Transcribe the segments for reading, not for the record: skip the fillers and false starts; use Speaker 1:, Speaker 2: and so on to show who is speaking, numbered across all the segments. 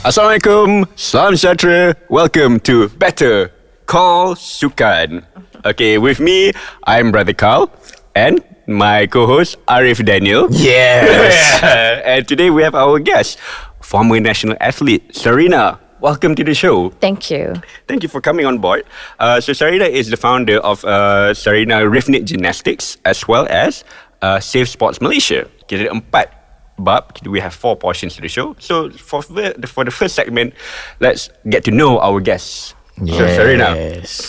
Speaker 1: Assalamualaikum, salam sejahtera. Welcome to Better Call Sukan. Okay, with me, I'm Brother Khal and my co-host Arief Daniel.
Speaker 2: Yes.
Speaker 1: And today we have our guest, former national athlete Sarina. Welcome to the show.
Speaker 3: Thank you.
Speaker 1: Thank you for coming on board. So Sarina is the founder of Sarina Rhythmic Gymnastics as well as Safe Sport Malaysia. Kita ada 4 bab. We have 4 portions to the show. So for the first segment, let's get to know our guests.
Speaker 2: Yes.
Speaker 1: So Sarina,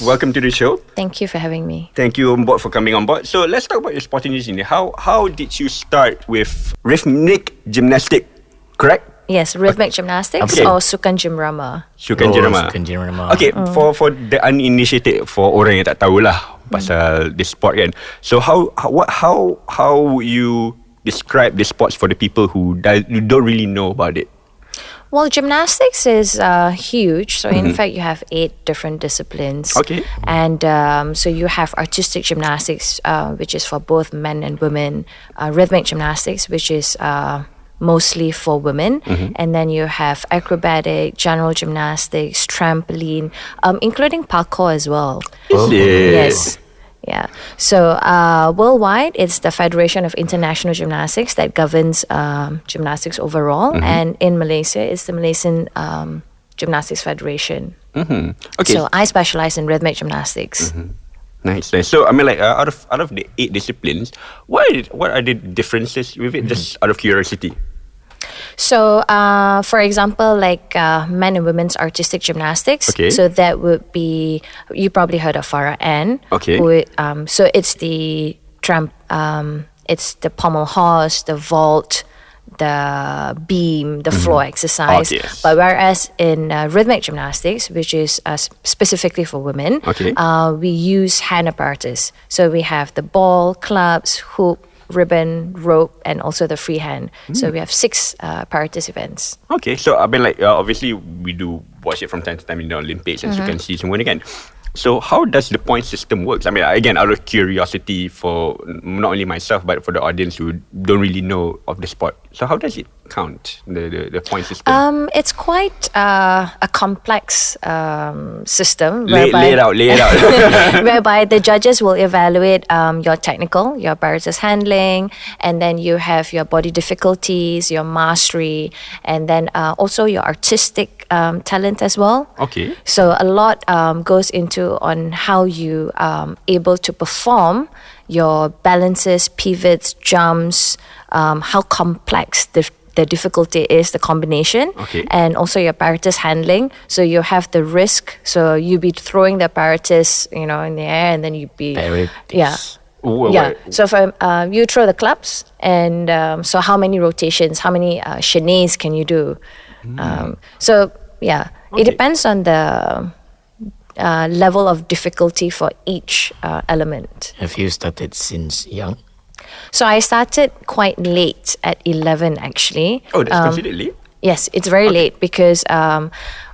Speaker 1: welcome to the show.
Speaker 3: Thank you for having me.
Speaker 1: Thank you on board for coming on board. So let's talk about your sporting journey. How did you start with Rhythmic Gymnastics? Correct?
Speaker 3: Yes, Rhythmic Gymnastics
Speaker 1: Okay.
Speaker 3: or Sukan Gimrama.
Speaker 1: Sukan Gymrama.
Speaker 2: Sukan Gimrama.
Speaker 1: Okay, for the uninitiated, for orang yang tak tahulah pasal this sport kan. So how you describe this sports for the people who don't really know about it?
Speaker 3: Well, gymnastics is huge. So in fact, you have 8 different disciplines.
Speaker 1: Okay.
Speaker 3: And so you have artistic gymnastics, which is for both men and women. Rhythmic gymnastics, which is mostly for women. And then you have acrobatic, general gymnastics, trampoline, including parkour as well.
Speaker 1: Is it?
Speaker 3: Yes. Yeah. So worldwide, it's the Federation of International Gymnastics that governs gymnastics overall. And in Malaysia, it's the Malaysian Gymnastics Federation.
Speaker 1: Okay.
Speaker 3: So I specialize in rhythmic gymnastics.
Speaker 1: Nice. So I mean, like out of the 8 disciplines, what are the differences with it? Just out of curiosity.
Speaker 3: So, for example, like men and women's artistic gymnastics.
Speaker 1: Okay.
Speaker 3: So that would be, you probably heard of Farah Ann.
Speaker 1: Okay.
Speaker 3: So it's the it's the pommel horse, the vault, the beam, the floor exercise.
Speaker 1: Oh, yes.
Speaker 3: But whereas in rhythmic gymnastics, which is specifically for women,
Speaker 1: Okay.
Speaker 3: we use hand apparatus. So we have the ball, clubs, hoop, ribbon, rope, and also the free hand. So we have 6 apparatus events.
Speaker 1: Okay, so I mean, like obviously we do watch it from time to time in the Olympics, as you can see semua ni kan. So how does the point system work? I mean, again, out of curiosity for not only myself but for the audience who don't really know of the sport. So how does it count, the point system?
Speaker 3: It's quite a complex system.
Speaker 1: Lay it out.
Speaker 3: Whereby the judges will evaluate your technical, your apparatus handling, and then you have your body difficulties, your mastery, and then also your artistic talent as well.
Speaker 1: Okay.
Speaker 3: So a lot goes into on how you able to perform your balances, pivots, jumps, how complex the difficulty is, the combination,
Speaker 1: Okay.
Speaker 3: and also your apparatus handling. So you have the risk. So you be throwing the apparatus, in the air, and then you be yeah. Yeah. So if you throw the clubs, and so how many rotations, how many chaînés can you do? So yeah, it depends on the level of difficulty for each element.
Speaker 2: Have you started since young?
Speaker 3: So I started quite late at 11 actually.
Speaker 1: Oh, that's considered late?
Speaker 3: Yes, it's very late because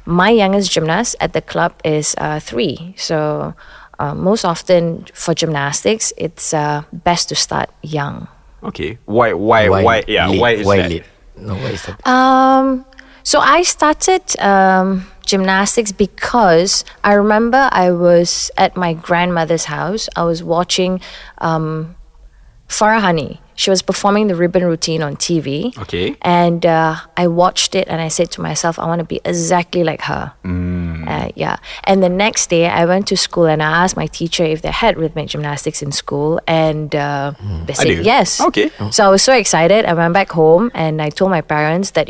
Speaker 3: my youngest gymnast at the club is 3. So most often for gymnastics, it's best to start young.
Speaker 1: Okay. Why? Yeah.
Speaker 2: Late?
Speaker 1: Why is
Speaker 2: why
Speaker 1: that?
Speaker 2: late? No, why is that?
Speaker 3: So I started gymnastics because I remember I was at my grandmother's house. I was watching Farah Hani. She was performing the ribbon routine on TV.
Speaker 1: Okay.
Speaker 3: And I watched it and I said to myself, I want to be exactly like her. Yeah. And the next day I went to school and I asked my teacher if they had rhythmic gymnastics in school, and they said yes.
Speaker 1: Okay.
Speaker 3: So I was so excited. I went back home and I told my parents that,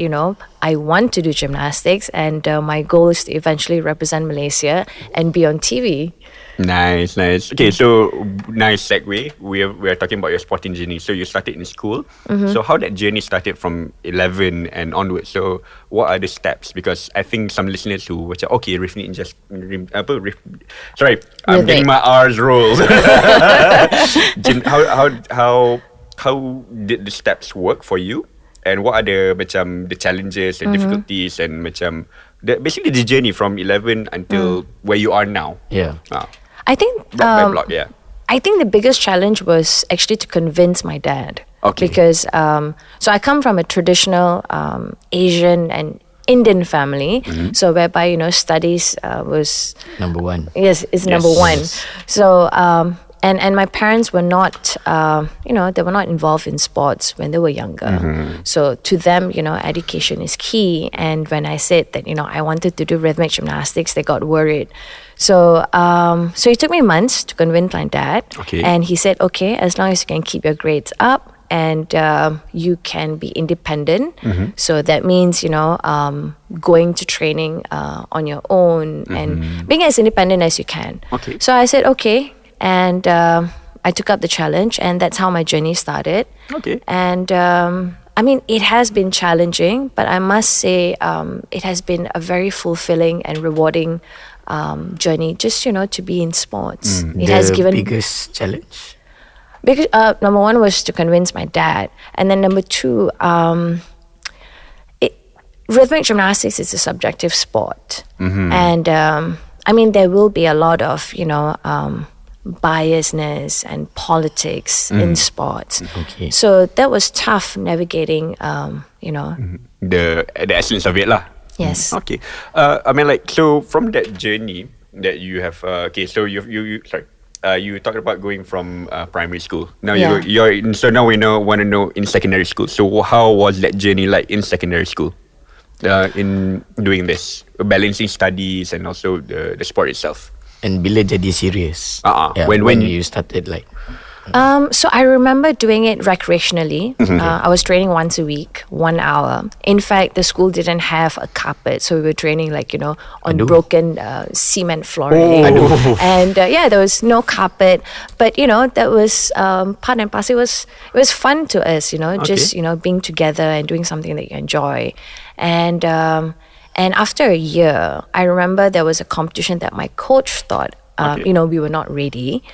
Speaker 3: I want to do gymnastics, and my goal is to eventually represent Malaysia and be on TV.
Speaker 1: Nice. Okay, so nice segue. We are talking about your sporting journey. So you started in school. So how that journey started from 11 and onwards. So what are the steps? Because I think some listeners who were okay, Rhythmic just sorry, I'm getting my R's rolled. How did the steps work for you? And what are the challenges and difficulties and basically the journey from 11 until where you are now?
Speaker 2: Yeah.
Speaker 3: I think
Speaker 1: Block by block, yeah.
Speaker 3: I think the biggest challenge was actually to convince my dad.
Speaker 1: Okay.
Speaker 3: Because so I come from a traditional Asian and Indian family, so whereby studies was
Speaker 2: number one.
Speaker 3: Yes, is number one. So and my parents were not they were not involved in sports when they were younger. So to them, education is key. And when I said that I wanted to do rhythmic gymnastics, they got worried. So so it took me months to convince my dad.
Speaker 1: Okay.
Speaker 3: And he said, okay, as long as you can keep your grades up and you can be independent. So that means going to training on your own and being as independent as you can.
Speaker 1: Okay.
Speaker 3: So I said okay, and I took up the challenge, and that's how my journey started.
Speaker 1: Okay.
Speaker 3: And I mean, it has been challenging, but I must say it has been a very fulfilling and rewarding journey just to be in sports. It has given
Speaker 2: biggest challenge.
Speaker 3: Because number one was to convince my dad, and then number two, rhythmic gymnastics is a subjective sport, and I mean there will be a lot of biasness and politics in sports.
Speaker 2: Okay.
Speaker 3: So that was tough navigating.
Speaker 1: The essence of it lah.
Speaker 3: Yes.
Speaker 1: Okay. I mean, like, so from that journey that you have, so you talked about going from primary school. Now so now we want to know in secondary school. So how was that journey like in secondary school? In doing this, balancing studies and also the sport itself.
Speaker 2: And bila jadi serious.
Speaker 1: When
Speaker 2: you started like.
Speaker 3: So I remember doing it recreationally. I was training once a week, 1 hour. In fact, the school didn't have a carpet, so we were training on broken cement flooring. And there was no carpet. But that was part and parcel. It was fun to us, just being together and doing something that you enjoy. And after a year, I remember there was a competition that my coach thought. We were not ready.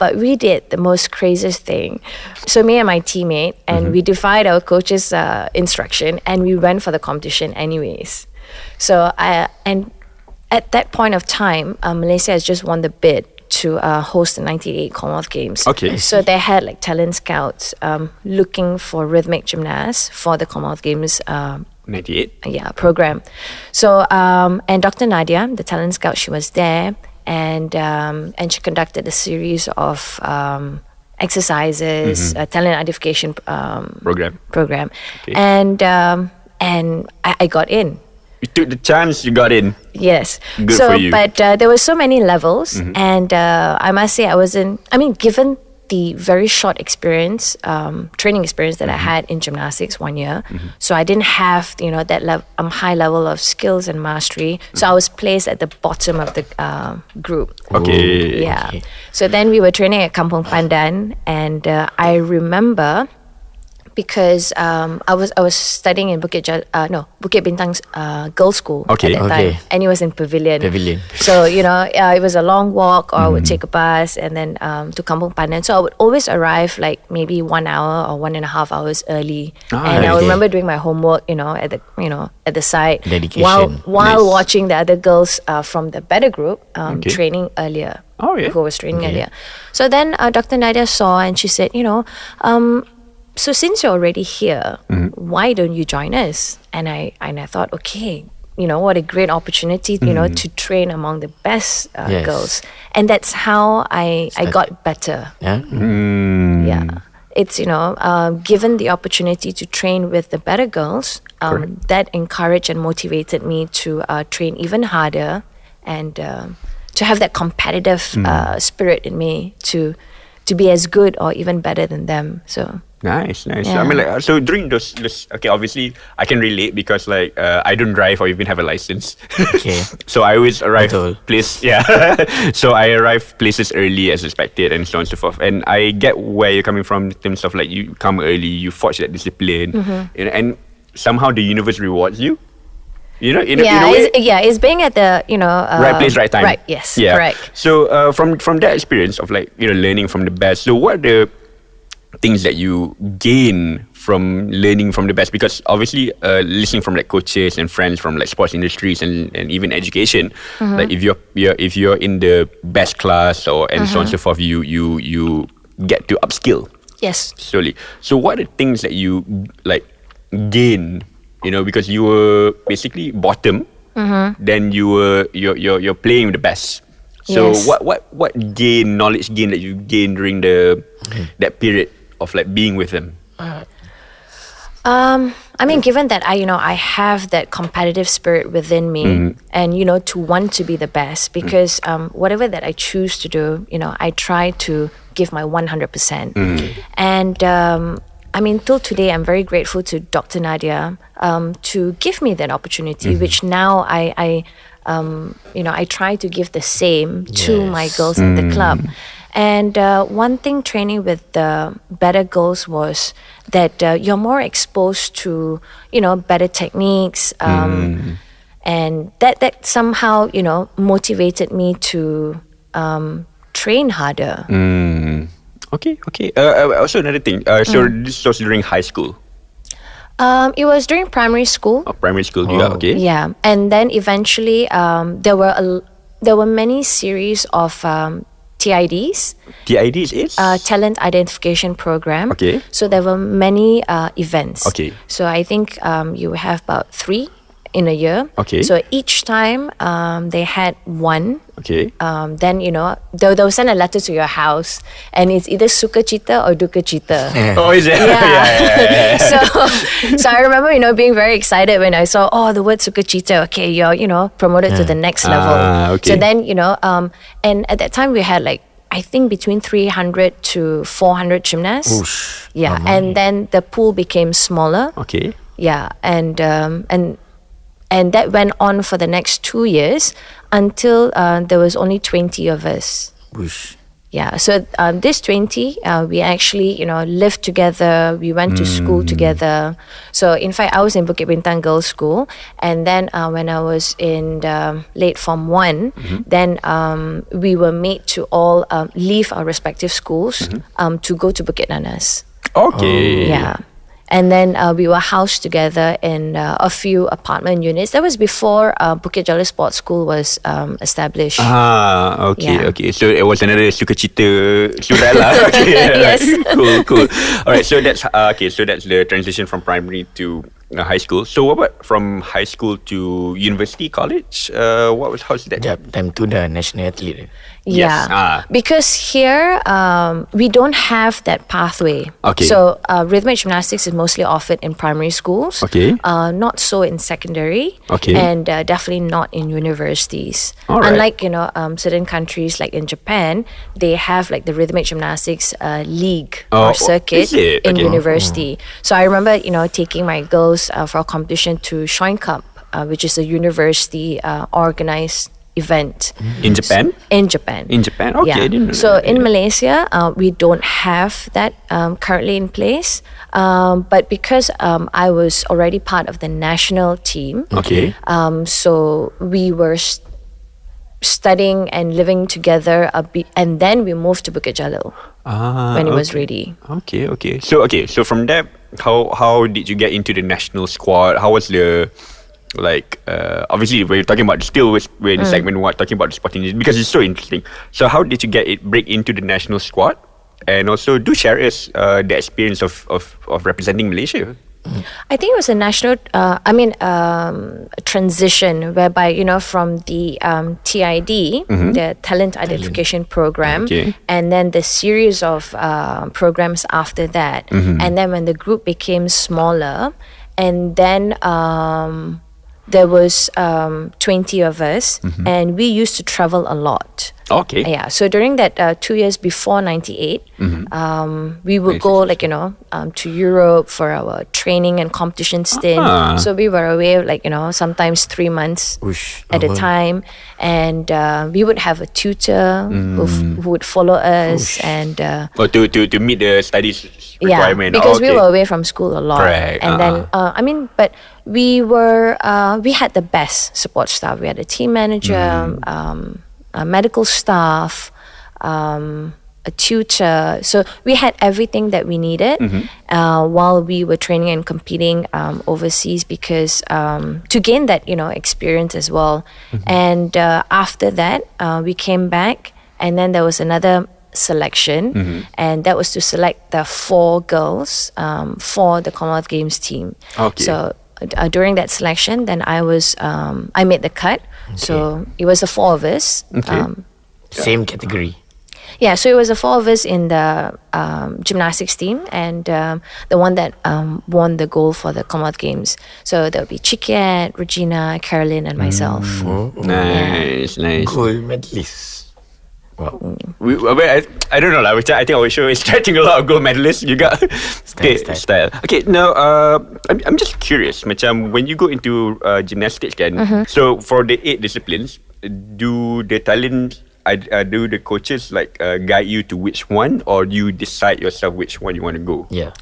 Speaker 3: But we did the most craziest thing. So me and my teammate, and we defied our coach's instruction, and we went for the competition anyways. So and at that point of time, Malaysia has just won the bid to host the 98 Commonwealth Games.
Speaker 1: Okay.
Speaker 3: So they had talent scouts looking for rhythmic gymnasts for the Commonwealth Games
Speaker 1: 98?
Speaker 3: program. So and Dr. Nadia, the talent scout, she was there. And she conducted a series of exercises, talent identification program,
Speaker 1: Okay.
Speaker 3: and I got in.
Speaker 1: You took the chance, you got in.
Speaker 3: Yes.
Speaker 1: Good for you.
Speaker 3: But there were so many levels, and I must say given the very short experience, training experience that I had in gymnastics 1 year, so I didn't have that high level of skills and mastery. So I was placed at the bottom of the group.
Speaker 1: Okay.
Speaker 3: Yeah. Okay. So then we were training at Kampung Pandan, and I remember because I was studying in Bukit Bintang's girls' school at that time, and it was in Pavilion. So it was a long walk, or I would take a bus and then to Kampung Pandan. So I would always arrive maybe 1 hour or 1.5 hours early, and I would remember doing my homework, at the site
Speaker 2: Dedication.
Speaker 3: while watching the other girls from the better group training earlier. Who was training earlier. So then Dr. Nadia saw, and she said, so since you're already here, why don't you join us? And I thought, okay, what a great opportunity, to train among the best girls. And that's how I got better. Yeah. It's, given the opportunity to train with the better girls, that encouraged and motivated me to train even harder and to have that competitive spirit in me to be as good or even better than them. So
Speaker 1: Nice.
Speaker 3: Yeah.
Speaker 1: I mean, so during those okay, obviously I can relate because I don't drive or even have a license.
Speaker 2: Okay.
Speaker 1: So I always arrive
Speaker 2: Betul.
Speaker 1: So I arrive places early as expected and so on and so forth. And I get where you're coming from in terms of you come early, you forge that discipline, and somehow the universe rewards you. In a way.
Speaker 3: It's being at the
Speaker 1: Right place, right time.
Speaker 3: Right. Yes. Correct.
Speaker 1: So from that experience of learning from the best. So what are the things that you gain from learning from the best? Because obviously listening from coaches and friends from sports industries and even education, if you're in the best class and so on and so forth, you get to upskill.
Speaker 3: Yes.
Speaker 1: Slowly. So what are the things that you gain because you were basically bottom, then you're playing with the best. So
Speaker 3: Yes.
Speaker 1: what knowledge gain that you gained during that period of like being with them?
Speaker 3: I mean, given that I have that competitive spirit within me, and to want to be the best, because whatever that I choose to do, I try to give my 100%. And I mean, till today, I'm very grateful to Dr. Nadia to give me that opportunity, which now I try to give the same to my girls at the club. And one thing training with the Better Girls was that you're more exposed to, better techniques. And that somehow, motivated me to train harder.
Speaker 1: Okay. Also another thing. So this was during high school.
Speaker 3: It was during primary school.
Speaker 1: Primary school juga, okay.
Speaker 3: Yeah, and then eventually there were many series of TIDs.
Speaker 1: TIDs is?
Speaker 3: Talent Identification Program.
Speaker 1: Okay.
Speaker 3: So there were many events.
Speaker 1: Okay.
Speaker 3: So I think you have about 3 in a year.
Speaker 1: Okay.
Speaker 3: So each time they had one.
Speaker 1: Okay.
Speaker 3: Then they'll send a letter to your house, and it's either sukacita or dukacita.
Speaker 1: Oh, is it? Yeah.
Speaker 3: So I remember being very excited when I saw the word sukacita. Okay, you're promoted to the next level.
Speaker 1: Okay.
Speaker 3: So then and at that time we had like, I think between 300 to 400 gymnasts.
Speaker 2: Oosh.
Speaker 3: Yeah, and then the pool became smaller.
Speaker 1: Okay.
Speaker 3: Yeah, and that went on for the next 2 years until there was only 20 of us.
Speaker 2: Whoosh.
Speaker 3: Yeah, so this 20, we actually, lived together. We went to school together. So in fact, I was in Bukit Bintang Girls' School. And then when I was in late Form 1, then we were made to all leave our respective schools to go to Bukit Nanas.
Speaker 1: Okay.
Speaker 3: Yeah. And then we were housed together in a few apartment units. That was before Bukit Jalil Sports School was established.
Speaker 1: Okay,
Speaker 3: Yeah.
Speaker 1: okay. So it was another sukacita surat lah. Okay.
Speaker 3: Yes.
Speaker 1: Cool. All right. So that's okay. So that's the transition from primary to high school. So what about from high school to university, college? How's that?
Speaker 2: Sekejap, time tu dah national athlete.
Speaker 3: Yeah,
Speaker 1: Yes.
Speaker 3: because here we don't have that pathway.
Speaker 1: Okay.
Speaker 3: So rhythmic gymnastics is mostly offered in primary schools.
Speaker 1: Okay.
Speaker 3: Not so in secondary.
Speaker 1: Okay.
Speaker 3: And definitely not in universities.
Speaker 1: All right.
Speaker 3: Unlike certain countries like in Japan, they have like the rhythmic gymnastics league or circuit
Speaker 1: is it?
Speaker 3: in
Speaker 1: Okay.
Speaker 3: university. So I remember taking my girls for a competition to Shoin Cup, which is a university organized event.
Speaker 1: In Japan?
Speaker 3: In Japan.
Speaker 1: In Japan? Okay, I didn't know
Speaker 3: So
Speaker 1: that.
Speaker 3: in Malaysia, we don't have that currently in place. But because I was already part of the national team,
Speaker 1: Okay.
Speaker 3: so we were studying and living together and then we moved to Bukit Jalil when it was ready.
Speaker 1: Okay. So from there, how did you get into the national squad? How was the obviously we're talking about we're in segment 1 talking about the sporting because it's so interesting. So how did you break into the national squad, and also do share us the experience of representing Malaysia?
Speaker 3: I think it was a national, transition whereby, from the TID, the Talent Identification Program,
Speaker 1: Okay.
Speaker 3: and then the series of programs after that. And then when the group became smaller, and then there was 20 of us, and we used to travel a lot.
Speaker 1: Okay.
Speaker 3: Yeah, so during that 2 years before 98, we would go to Europe for our training and competition stint. So we were away sometimes 3 months
Speaker 2: Whoosh.
Speaker 3: at a time, and we would have a tutor who would follow us and
Speaker 1: to meet the studies
Speaker 3: yeah,
Speaker 1: requirement.
Speaker 3: because we were away from school a lot.
Speaker 1: Correct.
Speaker 3: And then but we had the best support staff. We had a team manager, a medical staff, a tutor. So we had everything that we needed while we were training and competing overseas, because to gain that experience as well. And after that, we came back, and then there was another selection, and that was to select the 4 girls for the Commonwealth Games team.
Speaker 1: Okay.
Speaker 3: So during that selection, then I made the cut. So it was the 4 of us.
Speaker 2: Same category.
Speaker 3: Yeah, so it was the 4 of us in the gymnastics team, and the one that won the gold for the Commonwealth Games. So there would be Chikiat, Regina, Caroline, and myself.
Speaker 1: Nice.
Speaker 2: Gold medalist. Wow.
Speaker 1: I don't know lah. I think our show is attracting a lot of gold medalists. You got style. Okay, now I'm just curious. Macam when you go into gymnastics, kan? So for the 8 disciplines, do the coaches guide you to which one, or you decide yourself which one you want to go?
Speaker 2: Yeah.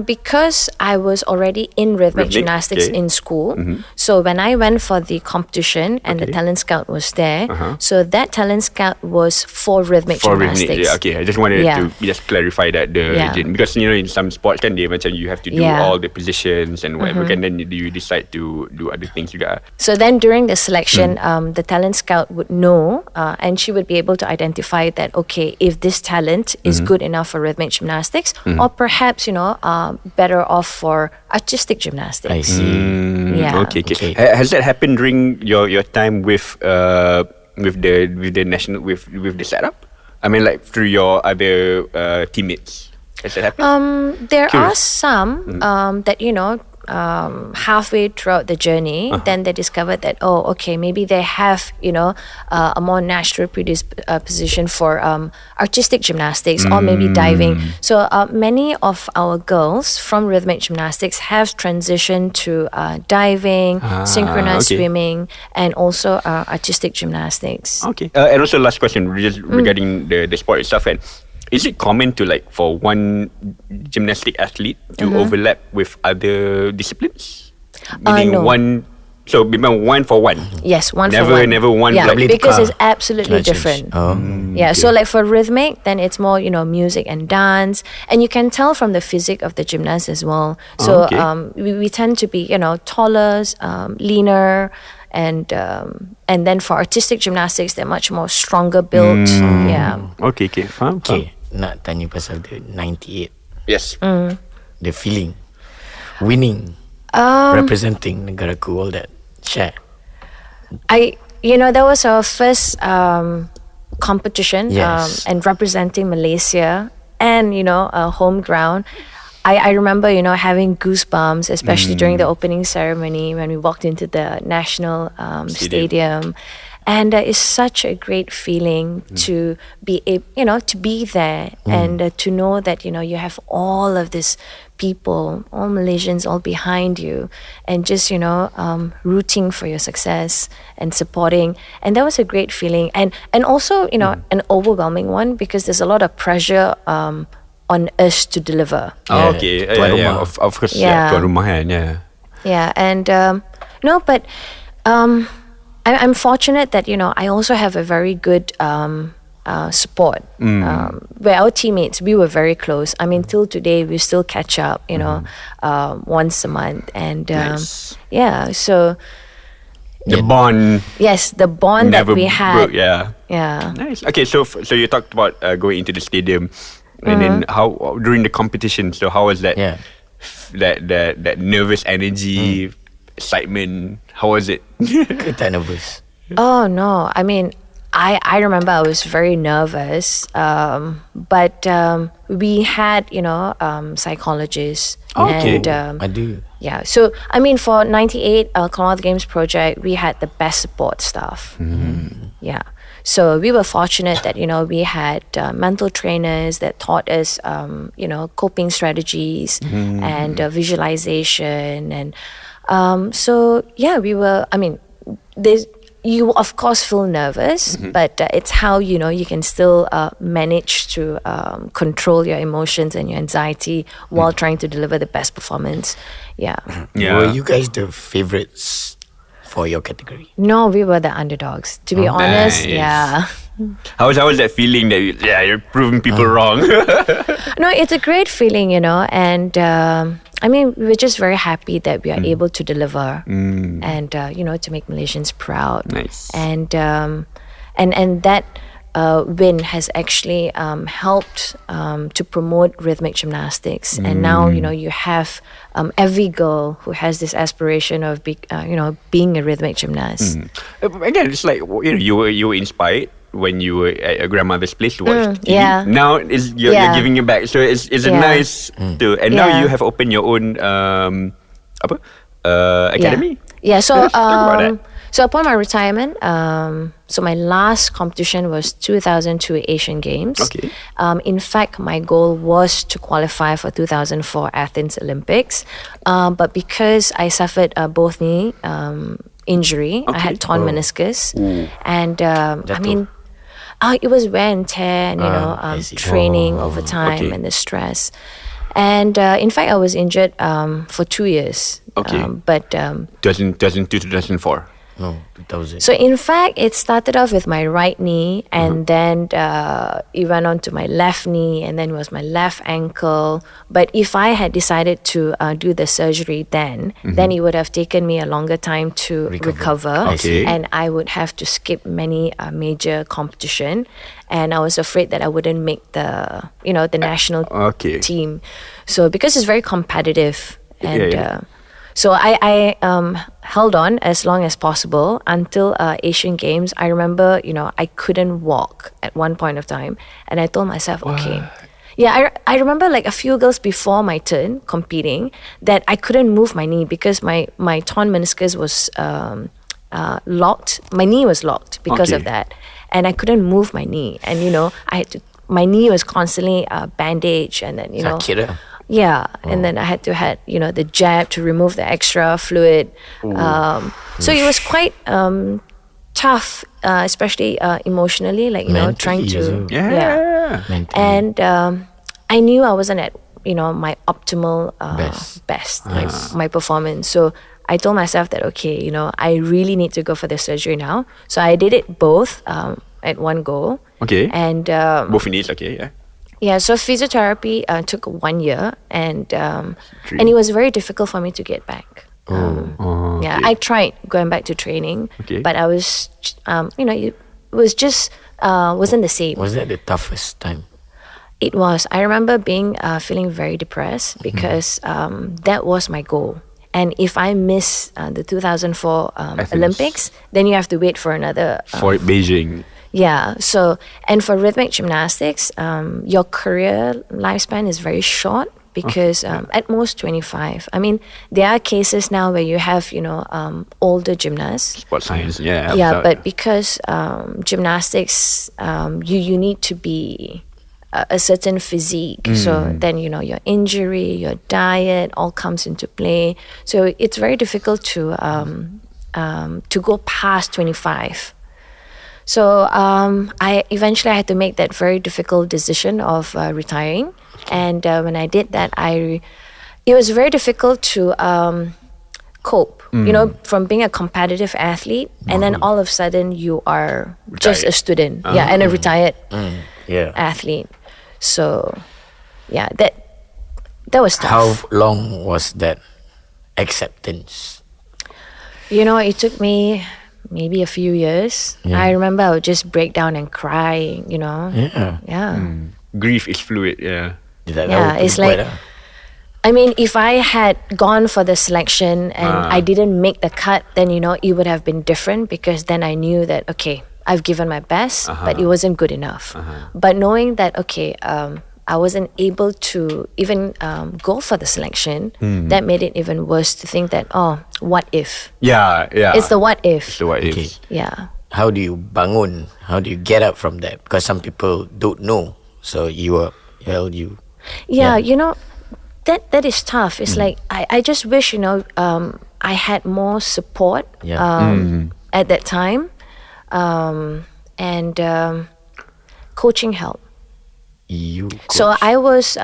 Speaker 3: Because I was already in rhythmic gymnastics in school, so when I went for the competition and the talent scout was there, so that talent scout was for rhythmic gymnastics.
Speaker 1: Rhythmic, okay. I just wanted to just clarify that because in some sports kan they macam you have to do all the positions and whatever, and then you decide to do other things juga.
Speaker 3: So then during the selection, the talent scout would know, and she would be able to identify that if this talent is good enough for rhythmic gymnastics, or perhaps better off for artistic gymnastics.
Speaker 2: I see.
Speaker 3: Yeah.
Speaker 1: Okay. Has that happened during your time with the national with the setup? I mean, like through your other teammates. Has that happened?
Speaker 3: There are some that halfway throughout the journey, then they discovered that maybe they have a more natural predisposition for artistic gymnastics or maybe diving. So many of our girls from rhythmic gymnastics have transitioned to diving, synchronized swimming, and also artistic gymnastics.
Speaker 1: Okay. And also last question, just regarding the sport itself, and is it common to for one gymnastic athlete to overlap with other disciplines? Meaning
Speaker 3: no.
Speaker 1: one for one.
Speaker 3: Yes, one
Speaker 1: never,
Speaker 3: for one.
Speaker 1: Never one.
Speaker 3: Yeah, because it's absolutely different.
Speaker 2: Yeah.
Speaker 3: So for rhythmic, then it's more music and dance, and you can tell from the physique of the gymnast as well. So we tend to be taller, leaner. And then for artistic gymnastics, they're much more stronger built. Yeah.
Speaker 1: Okay, faham.
Speaker 2: Okay, nak tanya pasal the 98.
Speaker 1: Yes.
Speaker 2: The feeling, winning, representing negaraku, all that. Share.
Speaker 3: That was our first competition, and representing Malaysia and home ground. I remember, having goosebumps, especially during the opening ceremony when we walked into the national stadium. And it's such a great feeling to be to be there and to know that, you have all of these people, all Malaysians, all behind you, and just, rooting for your success and supporting. And that was a great feeling. And also, an overwhelming one, because there's a lot of pressure on us to deliver.
Speaker 1: Okay. Of course. Tuan rumah kan.
Speaker 3: Yeah, and but I'm fortunate that I also have a very good support. Where our teammates, we were very close. I mean, till today we still catch up. Once a month, and so.
Speaker 1: The bond.
Speaker 3: Yes, the bond
Speaker 1: never
Speaker 3: that we had.
Speaker 1: broke, yeah. Nice. Okay, so you talked about going into the stadium. And then how during the competition? So how was that?
Speaker 2: Yeah.
Speaker 1: That nervous energy, excitement. How was it?
Speaker 2: Kita nervous.
Speaker 3: Oh no! I mean, I remember I was very nervous. But we had psychologists.
Speaker 1: Okay.
Speaker 3: And,
Speaker 2: I do.
Speaker 3: Yeah. So I mean, for 98 Commonwealth Games project, we had the best support staff. Yeah. So we were fortunate that we had mental trainers that taught us coping strategies and visualization, and we were. I mean, you of course feel nervous, but it's how you can still manage to control your emotions and your anxiety while trying to deliver the best performance. Yeah.
Speaker 2: Were you guys the favorites for your category?
Speaker 3: No, we were the underdogs. To be honest, yeah.
Speaker 1: How was that feeling that you're proving people wrong?
Speaker 3: No, it's a great feeling, and I mean, we were just very happy that we are able to deliver and to make Malaysians proud.
Speaker 1: Nice.
Speaker 3: And that win has actually helped to promote rhythmic gymnastics. And now, you have every girl who has this aspiration of being a rhythmic gymnast.
Speaker 1: Again, it's like you were inspired when you were at your grandmother's place to watch TV.
Speaker 3: Yeah.
Speaker 1: Now you're giving it back. So it's a nice to, and now you have opened your own academy.
Speaker 3: Yeah. So
Speaker 1: Let's talk about that.
Speaker 3: so upon my retirement, so my last competition was 2002 Asian Games.
Speaker 1: Okay.
Speaker 3: In fact, my goal was to qualify for 2004 Athens Olympics, but because I suffered both knee injury, I had torn meniscus, and it was wear and tear, and training over time and the stress. And in fact, I was injured for 2 years.
Speaker 1: Okay.
Speaker 3: But
Speaker 1: 2004.
Speaker 2: No, 2000.
Speaker 3: so in fact, it started off with my right knee, and then it went on to my left knee, and then it was my left ankle. But if I had decided to do the surgery then it would have taken me a longer time to recover.
Speaker 1: Okay.
Speaker 3: And I would have to skip many major competition, and I was afraid that I wouldn't make the national team. So because it's very competitive, and so I held on as long as possible until Asian Games. I remember, I couldn't walk at one point of time, and I told myself, okay. Yeah, I remember like a few girls before my turn competing that I couldn't move my knee because my torn meniscus was locked. My knee was locked because of that, and I couldn't move my knee. And I had to. My knee was constantly bandaged, and then Yeah, and then I had to the jab to remove the extra fluid. So it was quite tough, especially emotionally, trying to And I knew I wasn't at my optimal best my performance. So I told myself that I really need to go for the surgery now. So I did it both at one go.
Speaker 1: Okay.
Speaker 3: And
Speaker 1: both knees. Okay. Yeah.
Speaker 3: Yeah, so physiotherapy took 1 year, and it was very difficult for me to get back. I tried going back to training, but I was, it was just wasn't the same.
Speaker 2: Was that the toughest time?
Speaker 3: It was. I remember feeling very depressed because that was my goal. And if I miss the 2004 Olympics, then you have to wait for another
Speaker 1: for Beijing.
Speaker 3: Yeah. So, and for rhythmic gymnastics, your career lifespan is very short because at most 25. I mean, there are cases now where you have, older gymnasts.
Speaker 1: Sport science, yeah.
Speaker 3: Yeah, but because gymnastics, you need to be a certain physique. So then, your injury, your diet all comes into play. So it's very difficult to go past 25. So I eventually had to make that very difficult decision of retiring, and when I did that, it was very difficult to cope. From being a competitive athlete, and then all of a sudden you are just a student, and a retired athlete. So, that was tough.
Speaker 2: How long was that acceptance?
Speaker 3: It took me maybe a few years. I remember I would just break down and cry,
Speaker 1: Grief is fluid,
Speaker 3: it's like, I mean, if I had gone for the selection and I didn't make the cut, then, it would have been different, because then I knew that, okay, I've given my best, but it wasn't good enough. But knowing that, okay, I wasn't able to even go for the selection, that made it even worse to think that, what if?
Speaker 1: Yeah.
Speaker 3: It's the what if.
Speaker 1: It's the what if.
Speaker 2: Okay.
Speaker 3: Yeah.
Speaker 2: How do you bangun? How do you get up from that? Because some people don't know. So
Speaker 3: that is tough. It's like, I just wish, I had more support at that time. And coaching help. So I was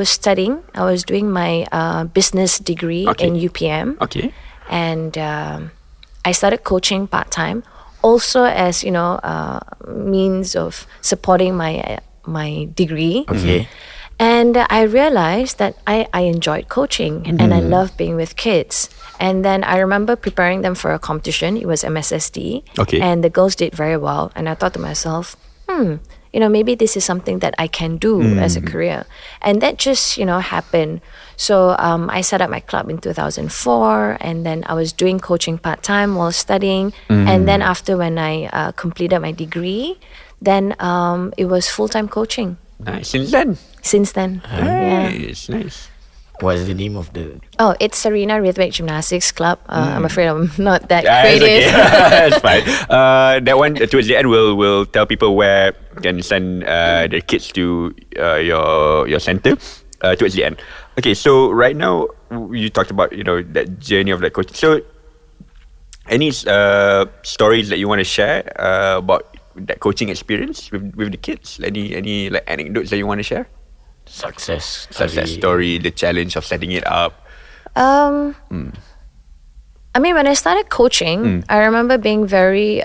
Speaker 3: studying. I was doing my business degree in UPM.
Speaker 1: Okay.
Speaker 3: And I started coaching part-time, also as means of supporting my degree.
Speaker 2: Okay.
Speaker 3: And I realized that I enjoyed coaching, and I love being with kids. And then I remember preparing them for a competition. It was MSSD.
Speaker 1: Okay.
Speaker 3: And the girls did very well. And I thought to myself, maybe this is something that I can do as a career. And that just, happened. So I set up my club in 2004, and then I was doing coaching part-time while studying. And then after when I completed my degree, then it was full-time coaching.
Speaker 1: Nice. Since then? Nice.
Speaker 2: What's the name of the...
Speaker 3: Oh, it's Sarina Rhythmic Gymnastics Club. I'm afraid I'm not that
Speaker 1: It's
Speaker 3: creative.
Speaker 1: okay. That's fine. That one, towards the end, we'll tell people where you can send the kids to your center towards the end. Okay, so right now, you talked about, that journey of that coach. So, any stories that you want to share about that coaching experience with the kids? Any like anecdotes that you want to share?
Speaker 2: Success
Speaker 1: story, the challenge of setting it up.
Speaker 3: I mean, when I started coaching, I remember being very,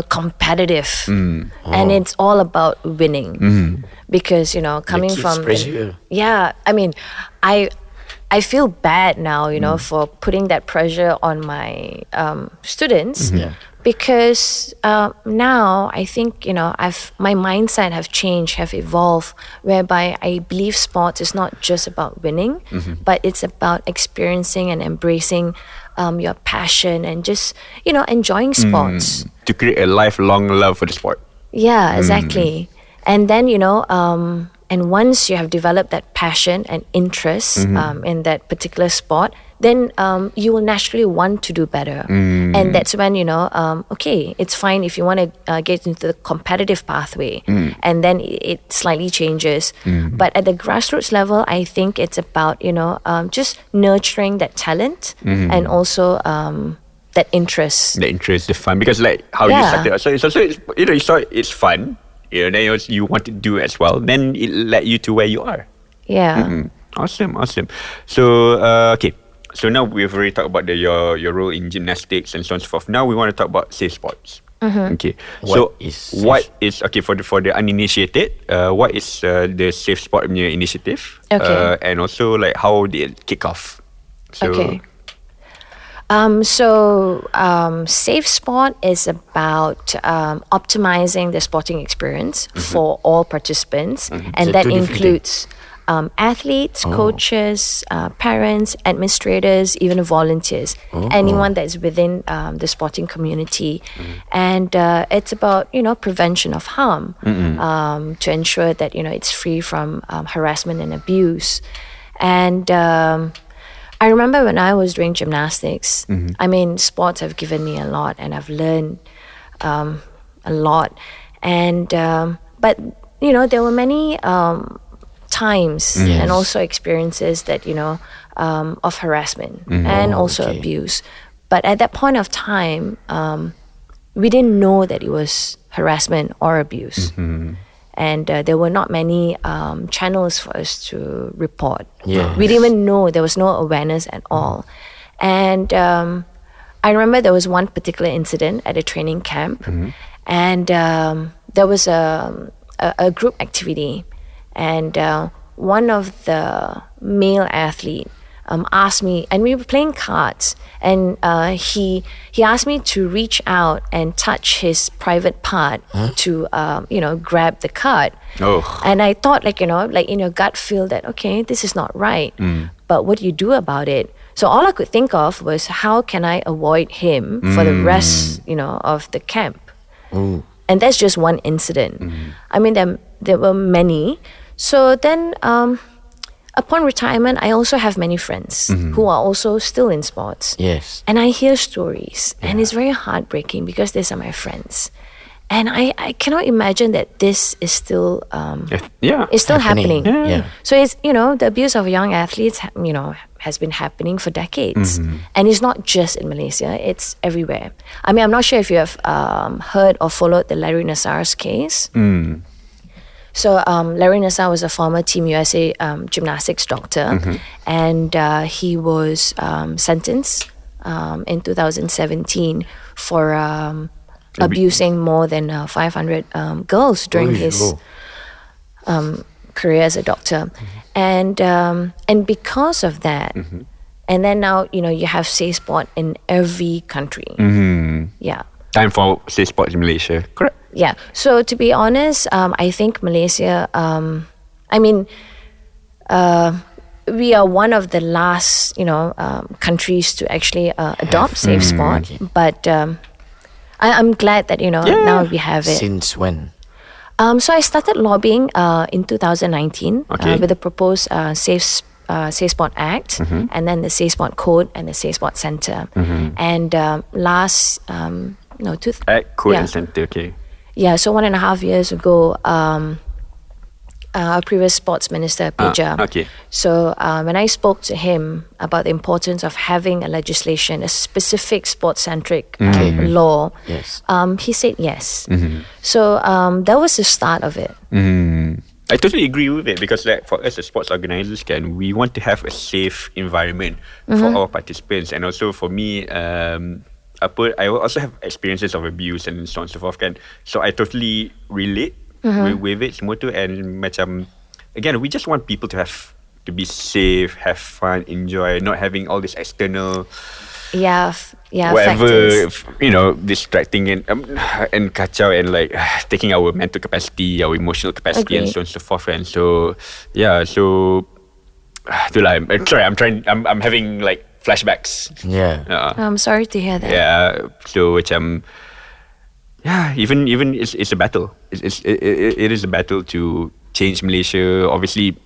Speaker 3: competitive, and it's all about winning. Because coming from
Speaker 2: pressure.
Speaker 3: I mean, I feel bad now, for putting that pressure on my students. Because now I think my mindset have changed, have evolved, whereby I believe sports is not just about winning, but it's about experiencing and embracing your passion and just enjoying sports
Speaker 1: to create a lifelong love for the sport.
Speaker 3: Yeah, exactly. And then and once you have developed that passion and interest in that particular sport, then you will naturally want to do better. And that's when, okay, it's fine if you want to get into the competitive pathway, and then it slightly changes. But at the grassroots level, I think it's about, just nurturing that talent and also that interest.
Speaker 1: The interest, the fun. Because like how you started, so it's also, you saw it's fun. Then you want to do as well. Then it led you to where you are.
Speaker 3: Yeah.
Speaker 1: Awesome. So, okay. So now we've already talked about your role in gymnastics and so on and so forth. Now we want to talk about safe sports. Okay.
Speaker 2: What is
Speaker 1: for the uninitiated? What is the Safe Sport initiative?
Speaker 3: Okay.
Speaker 1: And also like how did it kick off? So,
Speaker 3: Okay. Safe Sport is about optimizing the sporting experience for all participants, and
Speaker 2: So
Speaker 3: that
Speaker 2: two different
Speaker 3: includes athletes, coaches, parents, administrators, even volunteers, anyone that is within the sporting community. And it's about prevention of harm, to ensure that it's free from harassment and abuse. And I remember when I was doing gymnastics, I mean, sports have given me a lot, and I've learned a lot. And but there were many times and also experiences that of harassment and also abuse. But at that point of time, we didn't know that it was harassment or abuse. And there were not many channels for us to report. We didn't even know, there was no awareness at all. And I remember there was one particular incident at a training camp, and there was a group activity, and one of the male athlete asked me, and we were playing cards, and he asked me to reach out and touch his private part to grab the card. And I thought, like in your gut feel that, okay, this is not right, but what do you do about it? So all I could think of was, how can I avoid him for the rest of the camp? And that's just one incident. I mean, there were many. So then upon retirement, I also have many friends who are also still in sports.
Speaker 2: Yes.
Speaker 3: And I hear stories, and it's very heartbreaking because these are my friends. And I cannot imagine that this is still is still happening. So it's the abuse of young athletes has been happening for decades, and it's not just in Malaysia; it's everywhere. I mean, I'm not sure if you have heard or followed the Larry Nassar's case. So Larry Nassar was a former Team USA gymnastics doctor, and he was sentenced in 2017 for abusing more than 500 girls during his career as a doctor. And because of that, and then now you have Safe Sport in every country. Yeah.
Speaker 1: Time for Safe Sport in Malaysia. Correct.
Speaker 3: Yeah. So to be honest, I think Malaysia, we are one of the last, countries to actually adopt Safe Sport.
Speaker 2: Okay.
Speaker 3: But I'm glad that, now we have it.
Speaker 2: Since when?
Speaker 3: So I started lobbying in 2019 with the proposed Safe Sport Act, and then the Safe Sport Code and the Safe Sport Centre. And last,
Speaker 1: Act, Code and Centre, okay.
Speaker 3: Yeah, so 1.5 years ago, our previous sports minister, Peja.
Speaker 1: Okay.
Speaker 3: So when I spoke to him about the importance of having a legislation, a specific sports-centric law,
Speaker 2: Yes.
Speaker 3: he said yes. So that was the start of it.
Speaker 1: I totally agree with it because like for us as sports organisers, we want to have a safe environment for our participants, and also for me, I also have experiences of abuse and so on and so forth, so I totally relate with it semua tu, and macam again we just want people to be safe, have fun, enjoy, not having all this external whatever
Speaker 3: factors.
Speaker 1: Distracting and kacau and like taking our mental capacity, our emotional capacity, and so on and so forth. And so itulah, I'm having like flashbacks.
Speaker 3: I'm sorry to hear that.
Speaker 1: Yeah, so macam even it's a battle. It is a battle to change Malaysia. Obviously,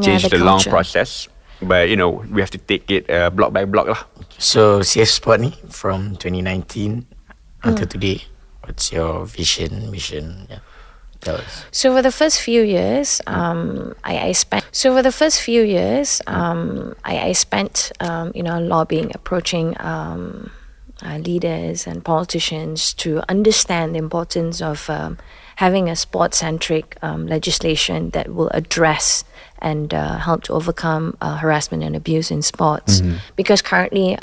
Speaker 1: change the long process. But we have to take it block by block lah.
Speaker 2: So Safe Sport ni from 2019 until today, what's your vision, mission? Yeah, tell us.
Speaker 3: So for the first few years, I spent lobbying, approaching leaders and politicians to understand the importance of having a sport-centric legislation that will address and help to overcome harassment and abuse in sports. Because currently,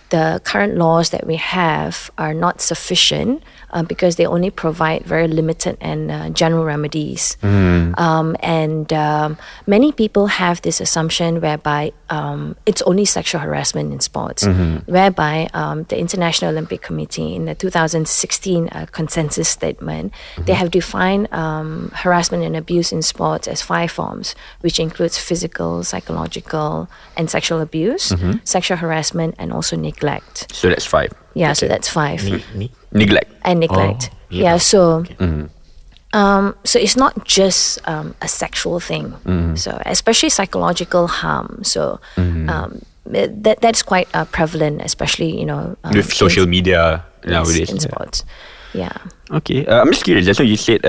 Speaker 3: the current laws that we have are not sufficient because they only provide very limited and general remedies. And many people have this assumption whereby it's only sexual harassment in sports, whereby the International Olympic Committee in the 2016 consensus statement, they have defined harassment and abuse in sports as 5 forms, which includes physical, psychological, and sexual abuse, sexual harassment, and also neglect.
Speaker 1: So that's 5.
Speaker 3: Yeah, okay. So that's 5.
Speaker 1: Neglect.
Speaker 3: And neglect. So so it's not just a sexual thing. So especially psychological harm. So that's quite prevalent, especially
Speaker 1: with social media nowadays
Speaker 3: in sports. Yeah.
Speaker 1: Okay. I'm just curious. That's what you said.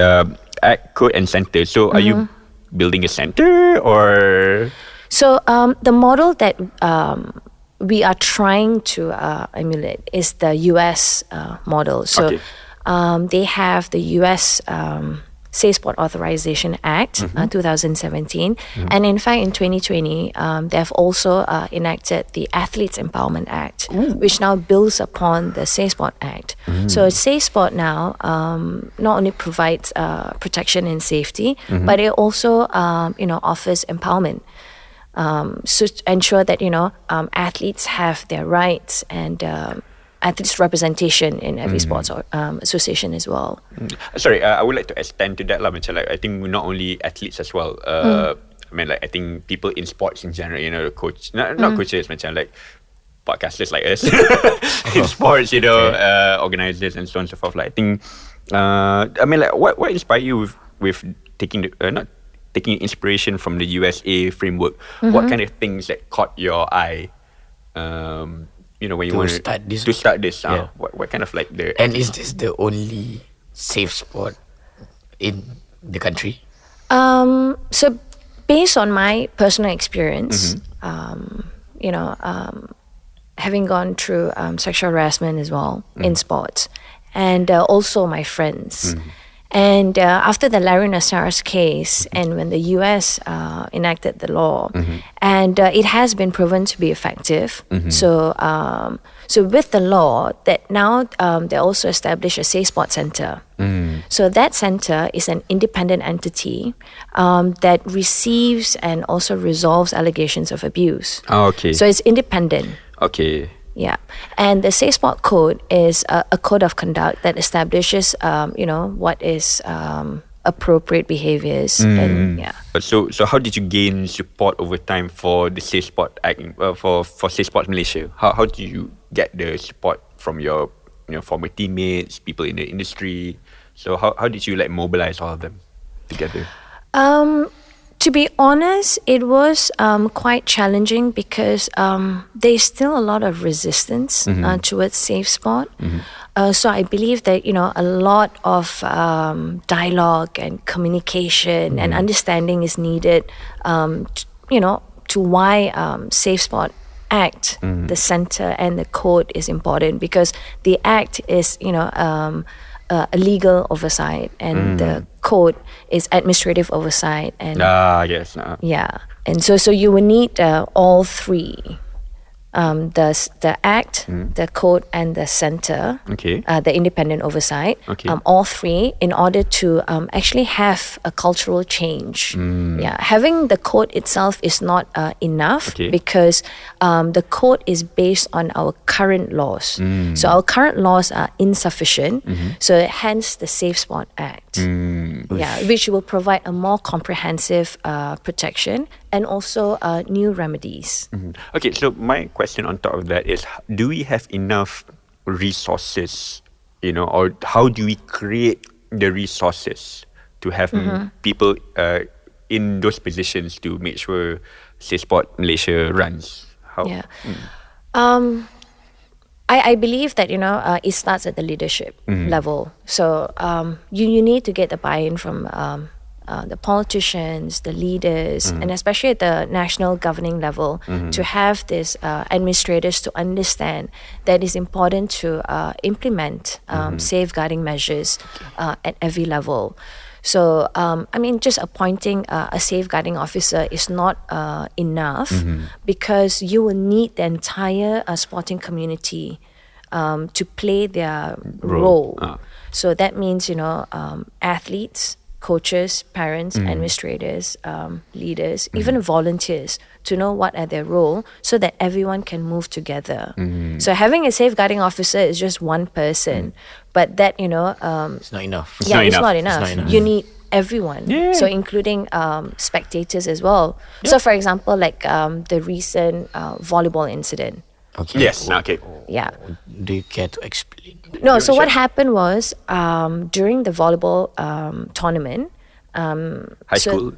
Speaker 1: Act, Code, and Centre. So are you building a centre or? So
Speaker 3: the model that we are trying to emulate is the US model. So they have the US Safe Sport Authorization Act 2017, and in fact in 2020 they have also enacted the Athletes Empowerment Act, which now builds upon the Safe Sport Act. So Safe Sport now not only provides protection and safety, but it also offers empowerment. So to ensure that athletes have their rights and athletes representation in every sports association as well.
Speaker 1: Sorry, I would like to extend to that lah. Macam like I think not only athletes as well. I mean, like I think people in sports in general, the coach, not coaches, macam like podcasters like us in sports, organisers and so on and so forth. Like I think, I mean, like what inspired you with taking taking inspiration from the USA framework? What kind of things that caught your eye? When you want to start this. What kind of like the?
Speaker 2: And is this the only safe sport in the country?
Speaker 3: So based on my personal experience, having gone through sexual harassment as well in sports, and also my friends. And after the Larry Nassar's case, and when the US enacted the law, and it has been proven to be effective. So with the law, that now they also established a Safe Sport Centre. So that centre is an independent entity that receives and also resolves allegations of abuse.
Speaker 1: Okay.
Speaker 3: So it's independent.
Speaker 1: Okay.
Speaker 3: Yeah, and the Safe Sport Code is a code of conduct that establishes, what is appropriate behaviors, and yeah.
Speaker 1: So how did you gain support over time for the Safe Sport Act, for Safe Sport Malaysia? How do you get the support from your former teammates, people in the industry? So how did you mobilize all of them together?
Speaker 3: To be honest, it was quite challenging because there's still a lot of resistance towards safe sport. So I believe that a lot of dialogue and communication and understanding is needed. To why Safe Sport Act, the center and the code is important, because the act is a legal oversight, and the code is administrative oversight, and
Speaker 1: yes,
Speaker 3: yeah, and so you will need all three, the act, the code, and the center, the independent oversight, all three, in order to actually have a cultural change. Yeah, having the code itself is not enough, because the code is based on our current laws. So our current laws are insufficient. So hence the Safe Sport Act, which will provide a more comprehensive protection and also new remedies.
Speaker 1: Okay, so my question on top of that is, do we have enough resources, or how do we create the resources to have people in those positions to make sure Safe Sport Malaysia runs? How?
Speaker 3: Yeah. I believe that it starts at the leadership level. So you need to get the buy-in from the politicians, the leaders, and especially at the national governing level, to have these administrators to understand that it's important to implement safeguarding measures at every level. So, just appointing a safeguarding officer is not enough, because you will need the entire sporting community to play their role. So that means, athletes, coaches, parents, administrators, leaders, even volunteers, to know what are their role, so that everyone can move together. So having a safeguarding officer is just one person, but that
Speaker 2: it's not enough.
Speaker 3: It's not enough. You need everyone, so including spectators as well. So for example, the recent volleyball incident.
Speaker 1: Okay. Yes. Okay.
Speaker 3: Yeah.
Speaker 2: Do you care to explain?
Speaker 3: No. So what happened was, during the volleyball tournament,
Speaker 1: high school,